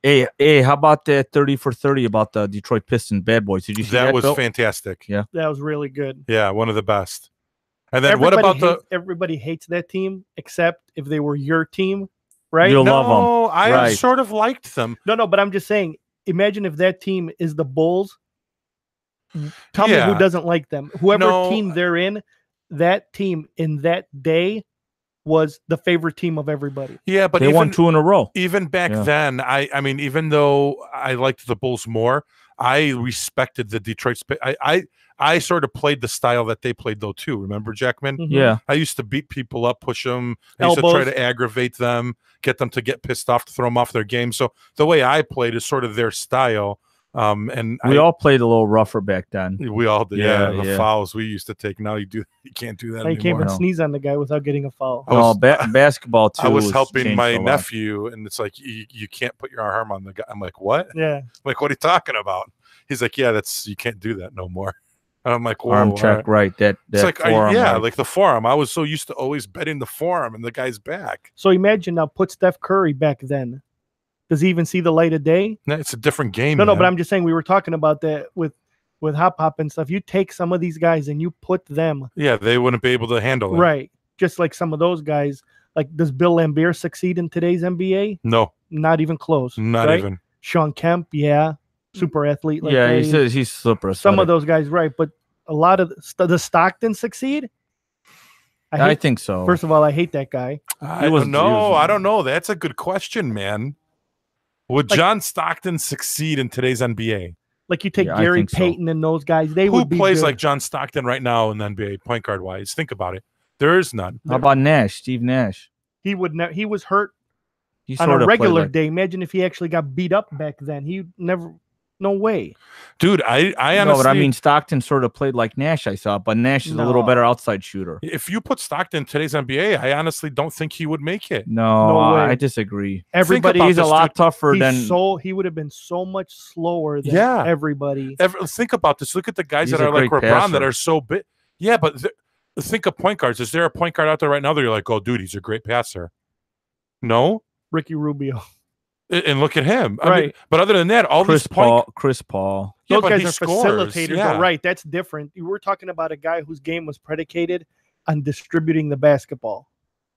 [SPEAKER 3] Hey, how about that 30 for 30 about the Detroit Pistons bad boys? Did you see that?
[SPEAKER 2] That was fantastic.
[SPEAKER 3] Yeah.
[SPEAKER 4] That was really good.
[SPEAKER 2] Yeah, one of the best. And then what about
[SPEAKER 4] everybody hates that team except if they were your team, right?
[SPEAKER 3] You'll love them.
[SPEAKER 2] I sort of liked them.
[SPEAKER 4] No, but I'm just saying, imagine if that team is the Bulls. Tell me who doesn't like them. Whoever team they're in, that team in that day was the favorite team of everybody.
[SPEAKER 2] Yeah, but
[SPEAKER 3] they won 2 in a row.
[SPEAKER 2] Even back then, I mean, even though I liked the Bulls more, I respected the Detroit. I sort of played the style that they played though too. Remember, Jackman?
[SPEAKER 3] Mm-hmm. Yeah.
[SPEAKER 2] I used to beat people up, push them. I used to try to aggravate them, get them to get pissed off, to throw them off their game. So the way I played is sort of their style. And
[SPEAKER 3] we all played a little rougher back then.
[SPEAKER 2] We all did. Yeah, the fouls we used to take. Now you can't do that anymore.
[SPEAKER 4] You can't even sneeze on the guy without getting a foul.
[SPEAKER 3] Basketball too.
[SPEAKER 2] I was helping my nephew, and it's like you can't put your arm on the guy. I'm like, what?
[SPEAKER 4] Yeah.
[SPEAKER 2] I'm like, what are you talking about? He's like, yeah, you can't do that no more. And I'm like,
[SPEAKER 3] arm check, right? That
[SPEAKER 2] it's like,
[SPEAKER 3] forearm,
[SPEAKER 2] like the forearm. I was so used to always betting the forearm and the guy's back.
[SPEAKER 4] So imagine now, put Steph Curry back then. Does he even see the light of day?
[SPEAKER 2] No, it's a different game.
[SPEAKER 4] No, but I'm just saying we were talking about that with Hop and stuff. You take some of these guys and you put them.
[SPEAKER 2] Yeah, they wouldn't be able to handle it.
[SPEAKER 4] Right. Just like some of those guys. Like, does Bill Lambert succeed in today's NBA?
[SPEAKER 2] No.
[SPEAKER 4] Not even close.
[SPEAKER 2] Not even.
[SPEAKER 4] Sean Kemp, super athlete. Like
[SPEAKER 3] he says he's super athletic.
[SPEAKER 4] Some of those guys, right. But a lot of the Stockton succeed?
[SPEAKER 3] I think so.
[SPEAKER 4] First of all, I hate that guy.
[SPEAKER 2] I don't know. That's a good question, man. Would John Stockton succeed in today's NBA?
[SPEAKER 4] Like you take Gary Payton and those guys,
[SPEAKER 2] who plays like John Stockton right now in the NBA, point guard wise? Think about it. There is none.
[SPEAKER 3] How about Nash? Steve Nash.
[SPEAKER 4] He would never. He was hurt on a regular day. Imagine if he actually got beat up back then. He never. No way.
[SPEAKER 2] Dude, I honestly...
[SPEAKER 3] No, but I mean, Stockton sort of played like Nash, I saw, but Nash is a little better outside shooter.
[SPEAKER 2] If you put Stockton in today's NBA, I honestly don't think he would make it.
[SPEAKER 3] No I disagree.
[SPEAKER 4] He's
[SPEAKER 3] a lot tougher than...
[SPEAKER 4] he would have been so much slower than everybody.
[SPEAKER 2] Think about this. Look at the guys that are like LeBron passer. That are so big. Yeah, but think of point guards. Is there a point guard out there right now that you're like, oh, dude, he's a great passer? No?
[SPEAKER 4] Ricky Rubio.
[SPEAKER 2] And look at him.
[SPEAKER 4] Right.
[SPEAKER 2] I mean, but other than that,
[SPEAKER 3] Chris Paul.
[SPEAKER 4] Those guys are facilitators. Yeah. But right, that's different. You were talking about a guy whose game was predicated on distributing the basketball.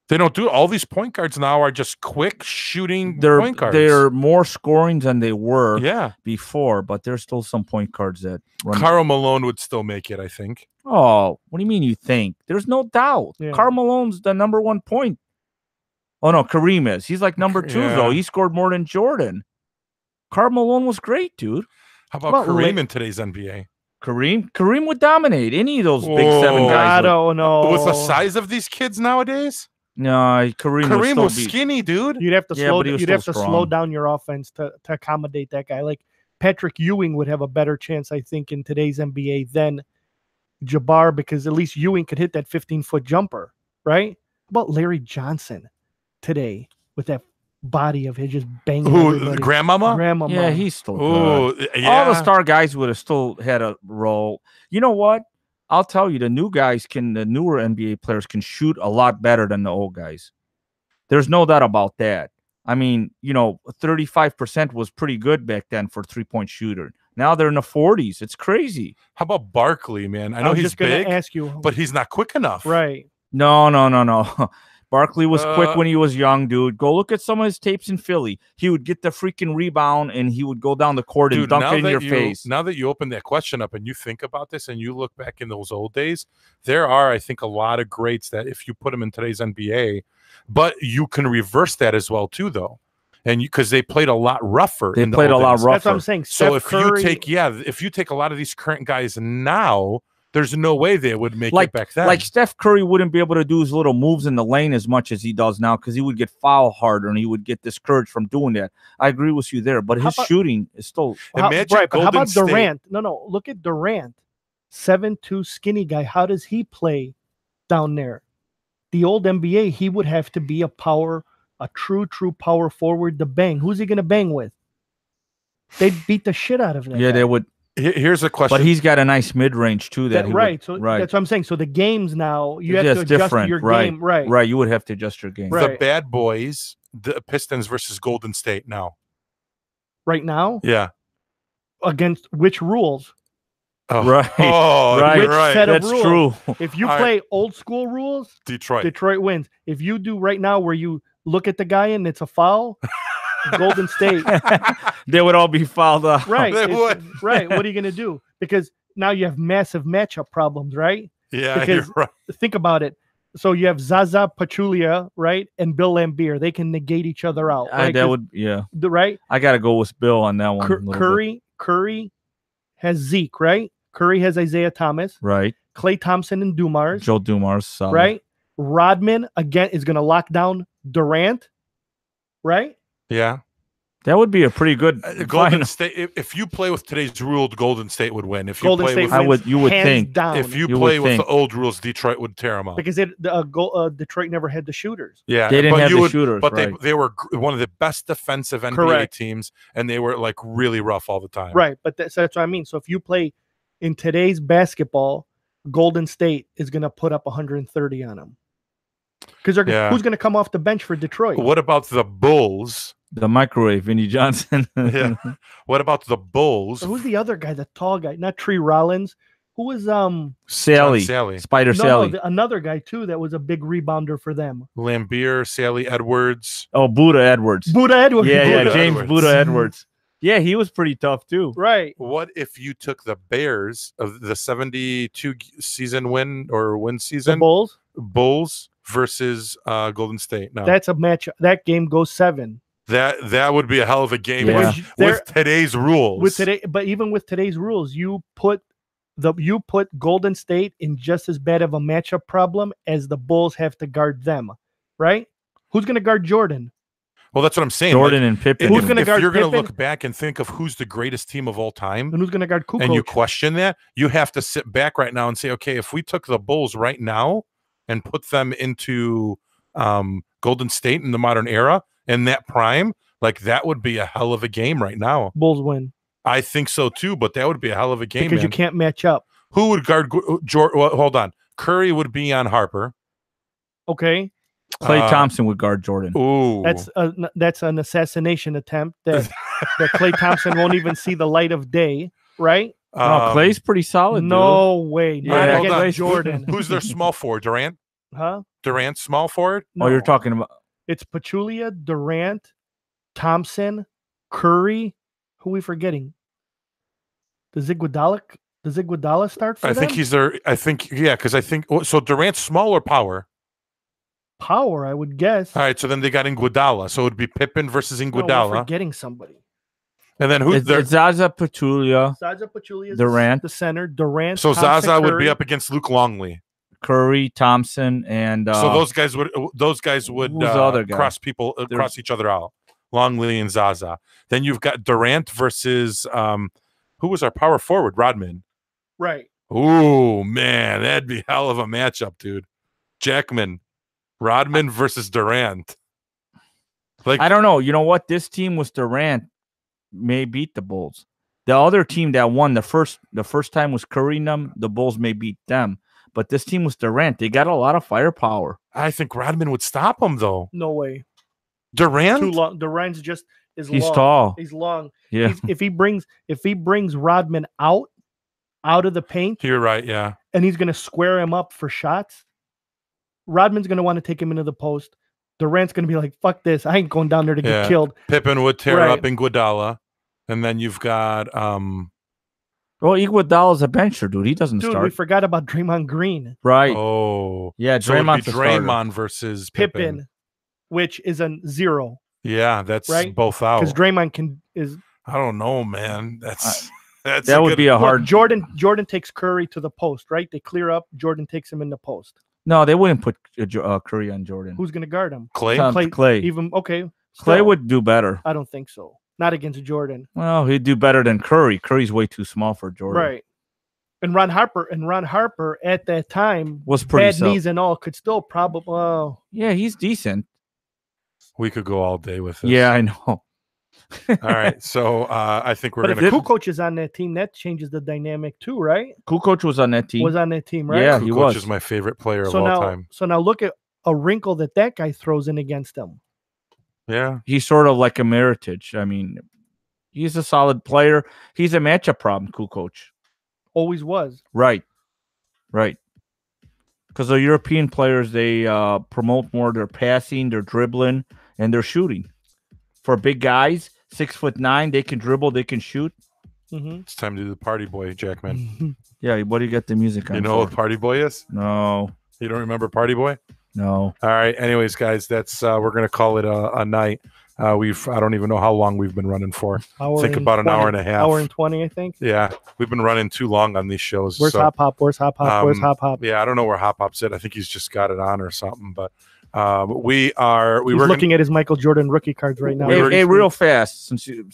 [SPEAKER 2] They don't do all these point guards now are just quick shooting point guards.
[SPEAKER 3] They're more scoring than they were
[SPEAKER 2] before,
[SPEAKER 3] but there's still some point guards that run.
[SPEAKER 2] Karl Malone would still make it, I think.
[SPEAKER 3] Oh, what do you mean you think? There's no doubt.
[SPEAKER 4] Yeah.
[SPEAKER 3] Karl Malone's the number 1 point. Oh, no, Kareem is. He's like number 2, though. He scored more than Jordan. Karl Malone was great, dude.
[SPEAKER 2] How about Kareem in today's NBA?
[SPEAKER 3] Kareem would dominate any of those big 7 guys.
[SPEAKER 4] I don't know.
[SPEAKER 2] With the size of these kids nowadays?
[SPEAKER 3] No, Kareem
[SPEAKER 2] was skinny, dude.
[SPEAKER 4] You'd have to slow down your offense to accommodate that guy. Like Patrick Ewing would have a better chance, I think, in today's NBA than Jabbar, because at least Ewing could hit that 15-foot jumper, right? How about Larry Johnson today with that body of his just banging everybody?
[SPEAKER 2] Grandmama?
[SPEAKER 3] Yeah, he's still good. All the star guys would have still had a role. You know what? I'll tell you, the newer NBA players can shoot a lot better than the old guys. There's no doubt about that. I mean, 35% was pretty good back then for 3-point shooter. Now they're in the 40s. It's crazy.
[SPEAKER 2] How about Barkley, man? I know he's big,
[SPEAKER 4] ask you,
[SPEAKER 2] but he's not quick enough.
[SPEAKER 4] Right.
[SPEAKER 3] No. Barkley was quick when he was young, dude. Go look at some of his tapes in Philly. He would get the freaking rebound, and he would go down the court and dunk it in your face.
[SPEAKER 2] Now that you open that question up and you think about this and you look back in those old days, there are, I think, a lot of greats that if you put them in today's NBA, but you can reverse that as well, too, though. And because they played a lot rougher.
[SPEAKER 3] They played a lot rougher.
[SPEAKER 4] That's what I'm saying.
[SPEAKER 2] So if you take a lot of these current guys now, there's no way they would make it back then.
[SPEAKER 3] Like Steph Curry wouldn't be able to do his little moves in the lane as much as he does now because he would get foul harder and he would get discouraged from doing that. I agree with you there, but his shooting is still
[SPEAKER 4] right. But how about Durant? No. Look at Durant, 7'2" skinny guy. How does he play down there? The old NBA, he would have to be a true power forward to bang. Who's he going to bang with? They'd beat the shit out of that.
[SPEAKER 3] Yeah,
[SPEAKER 4] guy.
[SPEAKER 3] they would.
[SPEAKER 2] Here's a question.
[SPEAKER 3] But he's got a nice mid-range too.
[SPEAKER 4] That's what I'm saying. So the games now, you have to adjust your game.
[SPEAKER 3] Right. You would have to adjust your game.
[SPEAKER 2] The bad boys, the Pistons versus Golden State now.
[SPEAKER 4] Right now?
[SPEAKER 2] Yeah.
[SPEAKER 4] Against which rules?
[SPEAKER 3] Oh. Right.
[SPEAKER 2] Oh,
[SPEAKER 3] right.
[SPEAKER 4] Which set of
[SPEAKER 3] That's
[SPEAKER 4] rules?
[SPEAKER 3] true.
[SPEAKER 4] If you play old school rules, Detroit wins. If you do right now where you look at the guy and it's a foul, Golden State,
[SPEAKER 3] they would all be fouled up.
[SPEAKER 4] Right.
[SPEAKER 2] They would.
[SPEAKER 4] Right. What are you going to do? Because now you have massive matchup problems, right?
[SPEAKER 2] Yeah,
[SPEAKER 4] because
[SPEAKER 2] you're right.
[SPEAKER 4] Think about it. So you have Zaza Pachulia, right, and Bill Laimbeer. They can negate each other out. Right? Right.
[SPEAKER 3] I got to go with Bill on that one.
[SPEAKER 4] Curry has Zeke, right? Curry has Isaiah Thomas,
[SPEAKER 3] right?
[SPEAKER 4] Klay Thompson and Dumars,
[SPEAKER 3] Joe Dumars,
[SPEAKER 4] right? Rodman again is going to lock down Durant, right?
[SPEAKER 2] Yeah.
[SPEAKER 3] That would be a pretty good
[SPEAKER 2] Golden State. If you play with today's rules, Golden State would win. If you
[SPEAKER 4] Golden
[SPEAKER 2] play
[SPEAKER 4] State
[SPEAKER 2] with,
[SPEAKER 3] you would think.
[SPEAKER 4] Down.
[SPEAKER 2] If you play with the old rules, Detroit would tear them up.
[SPEAKER 4] Because Detroit never had the shooters.
[SPEAKER 2] Yeah,
[SPEAKER 3] they didn't have the shooters.
[SPEAKER 2] But they were one of the best defensive NBA teams, and they were like really rough all the time.
[SPEAKER 4] Right, but that's what I mean. So if you play in today's basketball, Golden State is going to put up 130 on them. Because who's going to come off the bench for Detroit?
[SPEAKER 2] What about the Bulls?
[SPEAKER 3] The microwave, Vinny Johnson.
[SPEAKER 2] Yeah. What about the Bulls?
[SPEAKER 4] So who's the other guy? The tall guy, not Tree Rollins. Who was
[SPEAKER 3] Sally. Spider Sally.
[SPEAKER 4] No, another guy too that was a big rebounder for them.
[SPEAKER 2] Lambeer, Sally Edwards.
[SPEAKER 3] Oh, Buddha Edwards.
[SPEAKER 2] Yeah,
[SPEAKER 3] James Buddha Edwards. Yeah, he was pretty tough too.
[SPEAKER 4] Right.
[SPEAKER 2] What if you took the Bears of the 72 season win season?
[SPEAKER 4] The
[SPEAKER 2] Bulls versus Golden State. No.
[SPEAKER 4] That's a match. That game goes 7.
[SPEAKER 2] That would be a hell of a game with today's rules.
[SPEAKER 4] But even with today's rules, you put Golden State in just as bad of a matchup problem as the Bulls have to guard them, right? Who's going to guard Jordan?
[SPEAKER 2] Well, that's what I'm saying.
[SPEAKER 3] Jordan and Pippen.
[SPEAKER 4] Who's going to guard
[SPEAKER 2] If you're going
[SPEAKER 4] Pippen?
[SPEAKER 2] to look back and think of who's the greatest team of all time,
[SPEAKER 4] and who's going to guard Kukoc?
[SPEAKER 2] and you question that, you have to sit back right now and say, okay, if we took the Bulls right now and put them into Golden State in the modern era, in that prime, like that would be a hell of a game right now.
[SPEAKER 4] Bulls win.
[SPEAKER 2] I think so too, but that would be a hell of a game
[SPEAKER 4] because you can't match up.
[SPEAKER 2] Who would guard Jordan? Well, hold on. Curry would be on Harper.
[SPEAKER 4] Okay.
[SPEAKER 3] Klay Thompson would guard Jordan.
[SPEAKER 2] Ooh,
[SPEAKER 4] that's an assassination attempt that Klay Thompson won't even see the light of day, right?
[SPEAKER 3] No, Klay's pretty solid.
[SPEAKER 4] No way.
[SPEAKER 3] Not
[SPEAKER 4] against Jordan.
[SPEAKER 2] Who's their small forward? Durant?
[SPEAKER 4] Huh?
[SPEAKER 2] Durant, small forward.
[SPEAKER 3] Oh, you're
[SPEAKER 4] No.
[SPEAKER 3] talking about
[SPEAKER 4] It's Pachulia, Durant, Thompson, Curry. Who are we forgetting? Does Iguodala start for
[SPEAKER 2] I
[SPEAKER 4] them?
[SPEAKER 2] think he's there. I think because I think so. Durant's small or power.
[SPEAKER 4] Power, I would guess.
[SPEAKER 2] All right, so then they got Iguodala. So it would be Pippen versus
[SPEAKER 4] No,
[SPEAKER 2] Iguodala,
[SPEAKER 4] we're forgetting somebody.
[SPEAKER 2] and then who's there?
[SPEAKER 3] it's Zaza Pachulia,
[SPEAKER 4] Zaza Pachulia is
[SPEAKER 3] Durant.
[SPEAKER 4] the center. Durant.
[SPEAKER 2] So
[SPEAKER 4] Thompson,
[SPEAKER 2] Zaza would be
[SPEAKER 4] Curry.
[SPEAKER 2] up against Luke Longley.
[SPEAKER 3] Curry, Thompson, and
[SPEAKER 2] So those guys would
[SPEAKER 3] who's the other guy?
[SPEAKER 2] cross people cross each other out. Longley and Zaza. Then you've got Durant versus who was our power forward? Rodman.
[SPEAKER 4] Right.
[SPEAKER 2] Ooh, man, that'd be hell of a matchup, dude. Jackman, Rodman versus Durant. Like
[SPEAKER 3] I don't know. You know what? This team with Durant may beat the Bulls. The other team that won the first time was Curry and them. The Bulls may beat them. But this team with Durant, they got a lot of firepower.
[SPEAKER 2] I think Rodman would stop him though.
[SPEAKER 4] No way.
[SPEAKER 2] Durant?
[SPEAKER 4] Too long. Durant's just is
[SPEAKER 3] He's
[SPEAKER 4] long.
[SPEAKER 3] tall.
[SPEAKER 4] He's long.
[SPEAKER 3] Yeah.
[SPEAKER 4] If he brings Rodman out of the paint,
[SPEAKER 2] You're right, yeah.
[SPEAKER 4] and he's going to square him up for shots, Rodman's going to want to take him into the post. Durant's going to be like, fuck this. I ain't going down there to get killed.
[SPEAKER 2] Pippen would tear
[SPEAKER 4] Right.
[SPEAKER 2] up Iguodala. And then you've got
[SPEAKER 3] Well, Iguodala's a bencher, dude. He doesn't
[SPEAKER 4] Dude, we
[SPEAKER 3] start.
[SPEAKER 4] forgot about Draymond Green.
[SPEAKER 3] Right.
[SPEAKER 2] oh
[SPEAKER 3] Yeah,
[SPEAKER 2] so it'd be
[SPEAKER 3] Draymond's the starter.
[SPEAKER 2] Draymond versus Pippen.
[SPEAKER 4] Pippen, which is a 0.
[SPEAKER 2] Yeah, that's
[SPEAKER 4] Right?
[SPEAKER 2] both out.
[SPEAKER 4] Because Draymond is
[SPEAKER 2] I don't know, man. That's
[SPEAKER 3] That would be a
[SPEAKER 4] Look,
[SPEAKER 3] hard.
[SPEAKER 4] Jordan takes Curry to the post, right? They clear up. Jordan takes him in the post.
[SPEAKER 3] No, they wouldn't put Curry on Jordan.
[SPEAKER 4] Who's going to guard him?
[SPEAKER 2] Clay.
[SPEAKER 3] Clay.
[SPEAKER 4] Even okay.
[SPEAKER 3] Clay
[SPEAKER 4] still,
[SPEAKER 3] would do better.
[SPEAKER 4] I don't think so. Not against Jordan.
[SPEAKER 3] Well, he'd do better than Curry. Curry's way too small for Jordan.
[SPEAKER 4] Right. And Ron Harper at that time
[SPEAKER 3] Was pretty
[SPEAKER 4] bad
[SPEAKER 3] solid.
[SPEAKER 4] knees and all could still probably
[SPEAKER 3] Yeah, he's decent.
[SPEAKER 2] We could go all day with this.
[SPEAKER 3] Yeah, I know.
[SPEAKER 2] All right. So I think we're
[SPEAKER 4] but if
[SPEAKER 2] gonna
[SPEAKER 4] Kukoc is on that team, that changes the dynamic too, right?
[SPEAKER 3] Kukoc was on that team.
[SPEAKER 4] Was on that team, right?
[SPEAKER 3] Yeah, he
[SPEAKER 2] Kukoc
[SPEAKER 3] was.
[SPEAKER 2] is my favorite player
[SPEAKER 4] so
[SPEAKER 2] of all
[SPEAKER 4] now,
[SPEAKER 2] time.
[SPEAKER 4] So now look at a wrinkle that guy throws in against them.
[SPEAKER 2] Yeah.
[SPEAKER 3] He's sort of like a Meritage. I mean, he's a solid player. He's a matchup problem, Kukoc.
[SPEAKER 4] Always was.
[SPEAKER 3] Right. Because the European players, they promote more their passing, their dribbling, and their shooting. For big guys, 6'9", they can dribble, they can shoot.
[SPEAKER 4] Mm-hmm.
[SPEAKER 2] It's time to do the party boy, Jackman.
[SPEAKER 3] Yeah, what do you get the music on?
[SPEAKER 2] You know what party boy is?
[SPEAKER 3] No.
[SPEAKER 2] You don't remember party boy?
[SPEAKER 3] No.
[SPEAKER 2] All right. Anyways, guys, that's we're gonna call it a night. I don't even know how long we've been running for. Think about an hour and a half.
[SPEAKER 4] Hour and 20, I think.
[SPEAKER 2] Yeah, we've been running too long on these shows.
[SPEAKER 4] Where's Hop Hop? Where's Hop Hop? Where's Hop Hop?
[SPEAKER 2] Yeah, I don't know where Hop Hop's at. I think he's just got it on or something. But
[SPEAKER 4] He's looking at his Michael Jordan rookie cards right now.
[SPEAKER 3] Hey, real fast, since you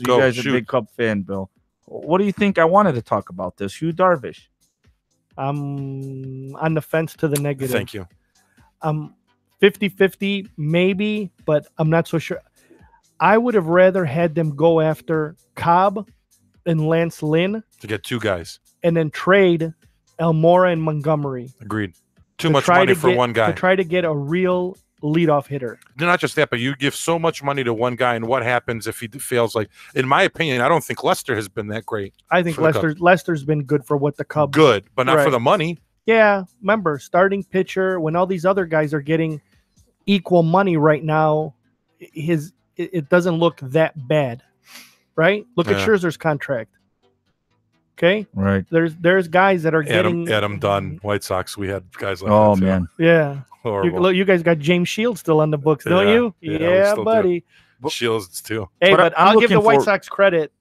[SPEAKER 2] Go,
[SPEAKER 3] guys are
[SPEAKER 2] shoot.
[SPEAKER 3] a big Cub fan, Bill. What do you think? I wanted to talk about this. Hugh Darvish.
[SPEAKER 4] I'm on the fence to the negative.
[SPEAKER 2] Thank you.
[SPEAKER 4] 50-50 maybe, but I'm not so sure. I would have rather had them go after Cobb and Lance Lynn
[SPEAKER 2] To get two guys.
[SPEAKER 4] and then trade Almora and Montgomery.
[SPEAKER 2] Agreed. Too
[SPEAKER 4] to
[SPEAKER 2] much
[SPEAKER 4] try
[SPEAKER 2] money
[SPEAKER 4] to
[SPEAKER 2] for
[SPEAKER 4] get-
[SPEAKER 2] one guy.
[SPEAKER 4] To try to get a real leadoff hitter.
[SPEAKER 2] Not just that, but you give so much money to one guy, and what happens if he fails? Like, in my opinion, I don't think Lester has been that great.
[SPEAKER 4] I think
[SPEAKER 2] For the
[SPEAKER 4] Lester's been good for what the Cubs.
[SPEAKER 2] Good, but not for
[SPEAKER 4] Right.
[SPEAKER 2] the money.
[SPEAKER 4] Yeah, remember, starting pitcher, when all these other guys are getting equal money right now, it doesn't look that bad, right? Look at
[SPEAKER 2] Yeah.
[SPEAKER 4] Scherzer's contract. Okay,
[SPEAKER 3] Right.
[SPEAKER 4] there's guys that are getting
[SPEAKER 2] Adam Dunn, White Sox. We had guys like
[SPEAKER 3] Oh,
[SPEAKER 2] that too.
[SPEAKER 3] man.
[SPEAKER 4] Yeah,
[SPEAKER 2] Horrible.
[SPEAKER 4] you guys got James Shields still on the books, don't
[SPEAKER 2] Yeah.
[SPEAKER 4] you?
[SPEAKER 2] Yeah, we
[SPEAKER 4] Yeah,
[SPEAKER 2] still do.
[SPEAKER 4] buddy.
[SPEAKER 2] Shields too.
[SPEAKER 4] Hey,
[SPEAKER 3] But
[SPEAKER 4] but
[SPEAKER 3] I'm
[SPEAKER 4] I'll give the
[SPEAKER 3] looking
[SPEAKER 4] White
[SPEAKER 3] for-
[SPEAKER 4] Sox credit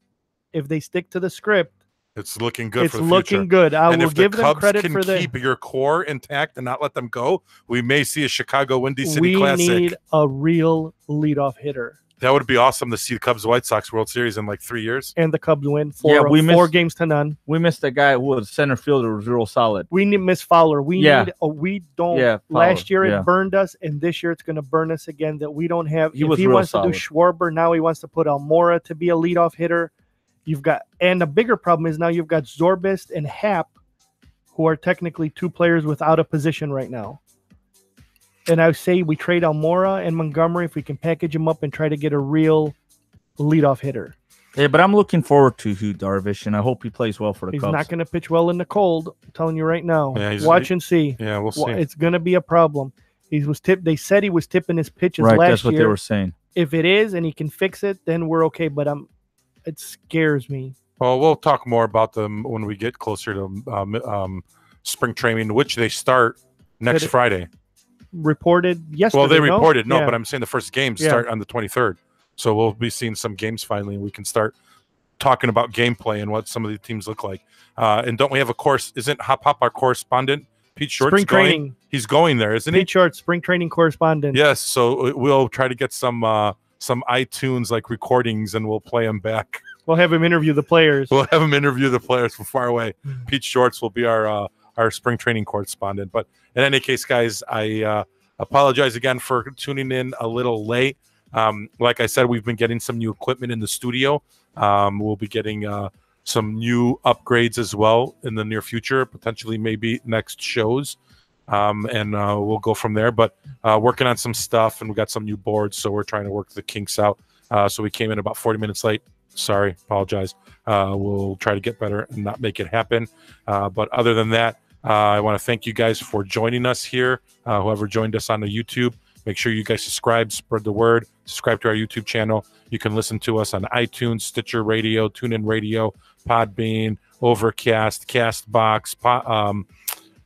[SPEAKER 4] if they stick to the script.
[SPEAKER 2] It's looking good
[SPEAKER 4] It's
[SPEAKER 2] for the
[SPEAKER 4] looking
[SPEAKER 2] future.
[SPEAKER 4] good. I
[SPEAKER 2] And
[SPEAKER 4] will
[SPEAKER 2] if the
[SPEAKER 4] give them
[SPEAKER 2] Cubs
[SPEAKER 4] credit
[SPEAKER 2] can
[SPEAKER 4] for that.
[SPEAKER 2] keep your core intact and not let them go, we may see a Chicago Windy City
[SPEAKER 4] We
[SPEAKER 2] Classic.
[SPEAKER 4] need a real leadoff hitter,
[SPEAKER 2] That would be awesome to see the Cubs White Sox World Series in like 3 years.
[SPEAKER 4] and the Cubs win
[SPEAKER 3] Yeah, we
[SPEAKER 4] four
[SPEAKER 3] missed-
[SPEAKER 4] games to none.
[SPEAKER 3] We missed a guy who was center fielder, was real solid.
[SPEAKER 4] We need Miss Fowler. We
[SPEAKER 3] Yeah.
[SPEAKER 4] need we don't.
[SPEAKER 3] Yeah,
[SPEAKER 4] Last year
[SPEAKER 3] Fowler,
[SPEAKER 4] it
[SPEAKER 3] yeah.
[SPEAKER 4] burned us, and this year it's going to burn us again. That we don't have.
[SPEAKER 3] He
[SPEAKER 4] If
[SPEAKER 3] was
[SPEAKER 4] he
[SPEAKER 3] real
[SPEAKER 4] wants to
[SPEAKER 3] solid.
[SPEAKER 4] do Schwarber, now he wants to put Almora to be a leadoff hitter. You've got, and the bigger problem is now you've got Zorbist and Happ, who are technically two players without a position right now. And I say we trade Almora and Montgomery if we can package them up and try to get a real leadoff hitter.
[SPEAKER 3] Yeah, but I'm looking forward to Hugh Darvish, and I hope he plays well for the
[SPEAKER 4] He's
[SPEAKER 3] Cubs.
[SPEAKER 4] not going to pitch well in the cold. I'm telling you right now.
[SPEAKER 2] Yeah,
[SPEAKER 4] Watch and see.
[SPEAKER 2] Yeah, we'll see.
[SPEAKER 4] It's going to be a problem. They said he was tipping his pitches
[SPEAKER 3] Right,
[SPEAKER 4] last
[SPEAKER 3] that's what
[SPEAKER 4] year.
[SPEAKER 3] they were saying.
[SPEAKER 4] If it is and he can fix it, then we're okay. But it scares me.
[SPEAKER 2] Well, we'll talk more about them when we get closer to spring training, which they start next Friday.
[SPEAKER 4] Reported yesterday.
[SPEAKER 2] Well, they reported
[SPEAKER 4] yeah.
[SPEAKER 2] but I'm saying the first games start on the 23rd. So we'll be seeing some games finally, and we can start talking about gameplay and what some of the teams look like. And don't we have a course? Isn't Hop Hop our correspondent? Pete Short's
[SPEAKER 4] spring training.
[SPEAKER 2] He's going there, isn't he?
[SPEAKER 4] Pete Short, spring training correspondent.
[SPEAKER 2] Yes. So we'll try to get some iTunes like recordings, and we'll play them back.
[SPEAKER 4] We'll have him interview the players.
[SPEAKER 2] We'll have him interview the players from far away. Pete Shorts will be our spring training correspondent. But in any case, guys, I apologize again for tuning in a little late. Like I said, we've been getting some new equipment in the studio. We'll be getting some new upgrades as well in the near future, potentially maybe next shows. And we'll go from there. But working on some stuff, and we got some new boards, so we're trying to work the kinks out. So we came in about 40 minutes late. Sorry, apologize. We'll try to get better and not make it happen. But other than that, I want to thank you guys for joining us here. Whoever joined us on the YouTube, make sure you guys subscribe, spread the word, subscribe to our YouTube channel. You can listen to us on iTunes, Stitcher Radio, TuneIn Radio, Podbean, Overcast, CastBox,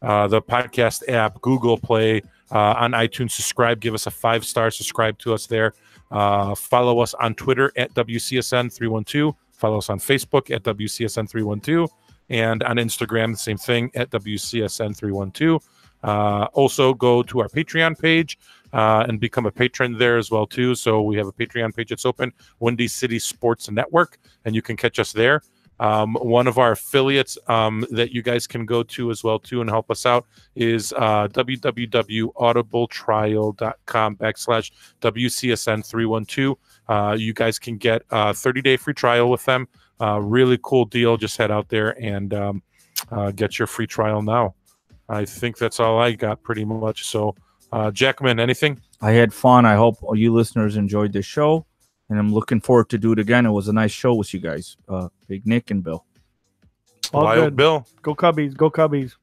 [SPEAKER 2] the podcast app, Google Play, on iTunes. Subscribe, give us a 5-star, subscribe to us there. Follow us on Twitter at WCSN312. Follow us on Facebook at WCSN312. And on Instagram, the same thing at WCSN312. Also, go to our Patreon page and become a patron there as well, too. So we have a Patreon page that's open, WindyCity Sports Network, and you can catch us there. One of our affiliates that you guys can go to as well, too, and help us out is www.audibletrial.com/WCSN312. You guys can get a 30-day free trial with them. Really cool deal. Just head out there and get your free trial now. I think that's all I got pretty much. So, Jackman, anything?
[SPEAKER 3] I had fun. I hope all you listeners enjoyed this show, and I'm looking forward to do it again. It was a nice show with you guys, Big Nick and Bill.
[SPEAKER 2] Wild Bill.
[SPEAKER 4] Go Cubbies. Go Cubbies.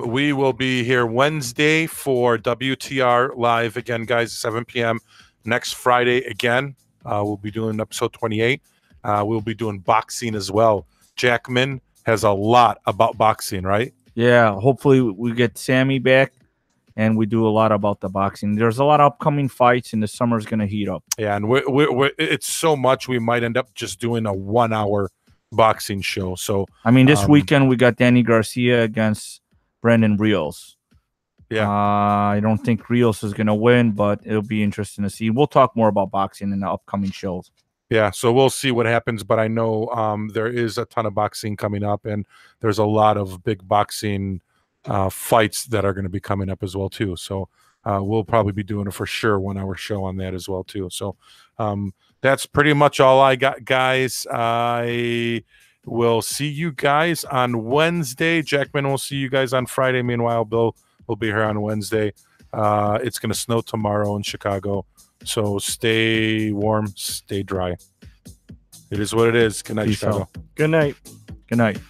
[SPEAKER 2] We will be here Wednesday for WTR Live again, guys, 7 p.m. Next Friday again. We'll be doing episode 28. We'll be doing boxing as well. Jackman has a lot about boxing, right?
[SPEAKER 3] Yeah, hopefully we get Sammy back and we do a lot about the boxing. There's a lot of upcoming fights, and the summer's going to heat up.
[SPEAKER 2] Yeah, and it's so much we might end up just doing a 1-hour boxing show. So
[SPEAKER 3] I mean, this weekend we got Danny Garcia against Brandon Rios.
[SPEAKER 2] Yeah,
[SPEAKER 3] I don't think Rios is going to win, but it'll be interesting to see. We'll talk more about boxing in the upcoming shows.
[SPEAKER 2] Yeah, so we'll see what happens, but I know there is a ton of boxing coming up, and there's a lot of big boxing fights that are going to be coming up as well too. So we'll probably be doing a for sure 1-hour show on that as well too. So that's pretty much all I got, guys. I will see you guys on Wednesday. Jackman will see you guys on Friday. Meanwhile, Bill will be here on Wednesday. It's going to snow tomorrow in Chicago. So stay warm, stay dry. It is what it is. Good night,
[SPEAKER 3] Peace
[SPEAKER 2] Chicago.
[SPEAKER 3] out.
[SPEAKER 4] Good night.
[SPEAKER 3] Good night.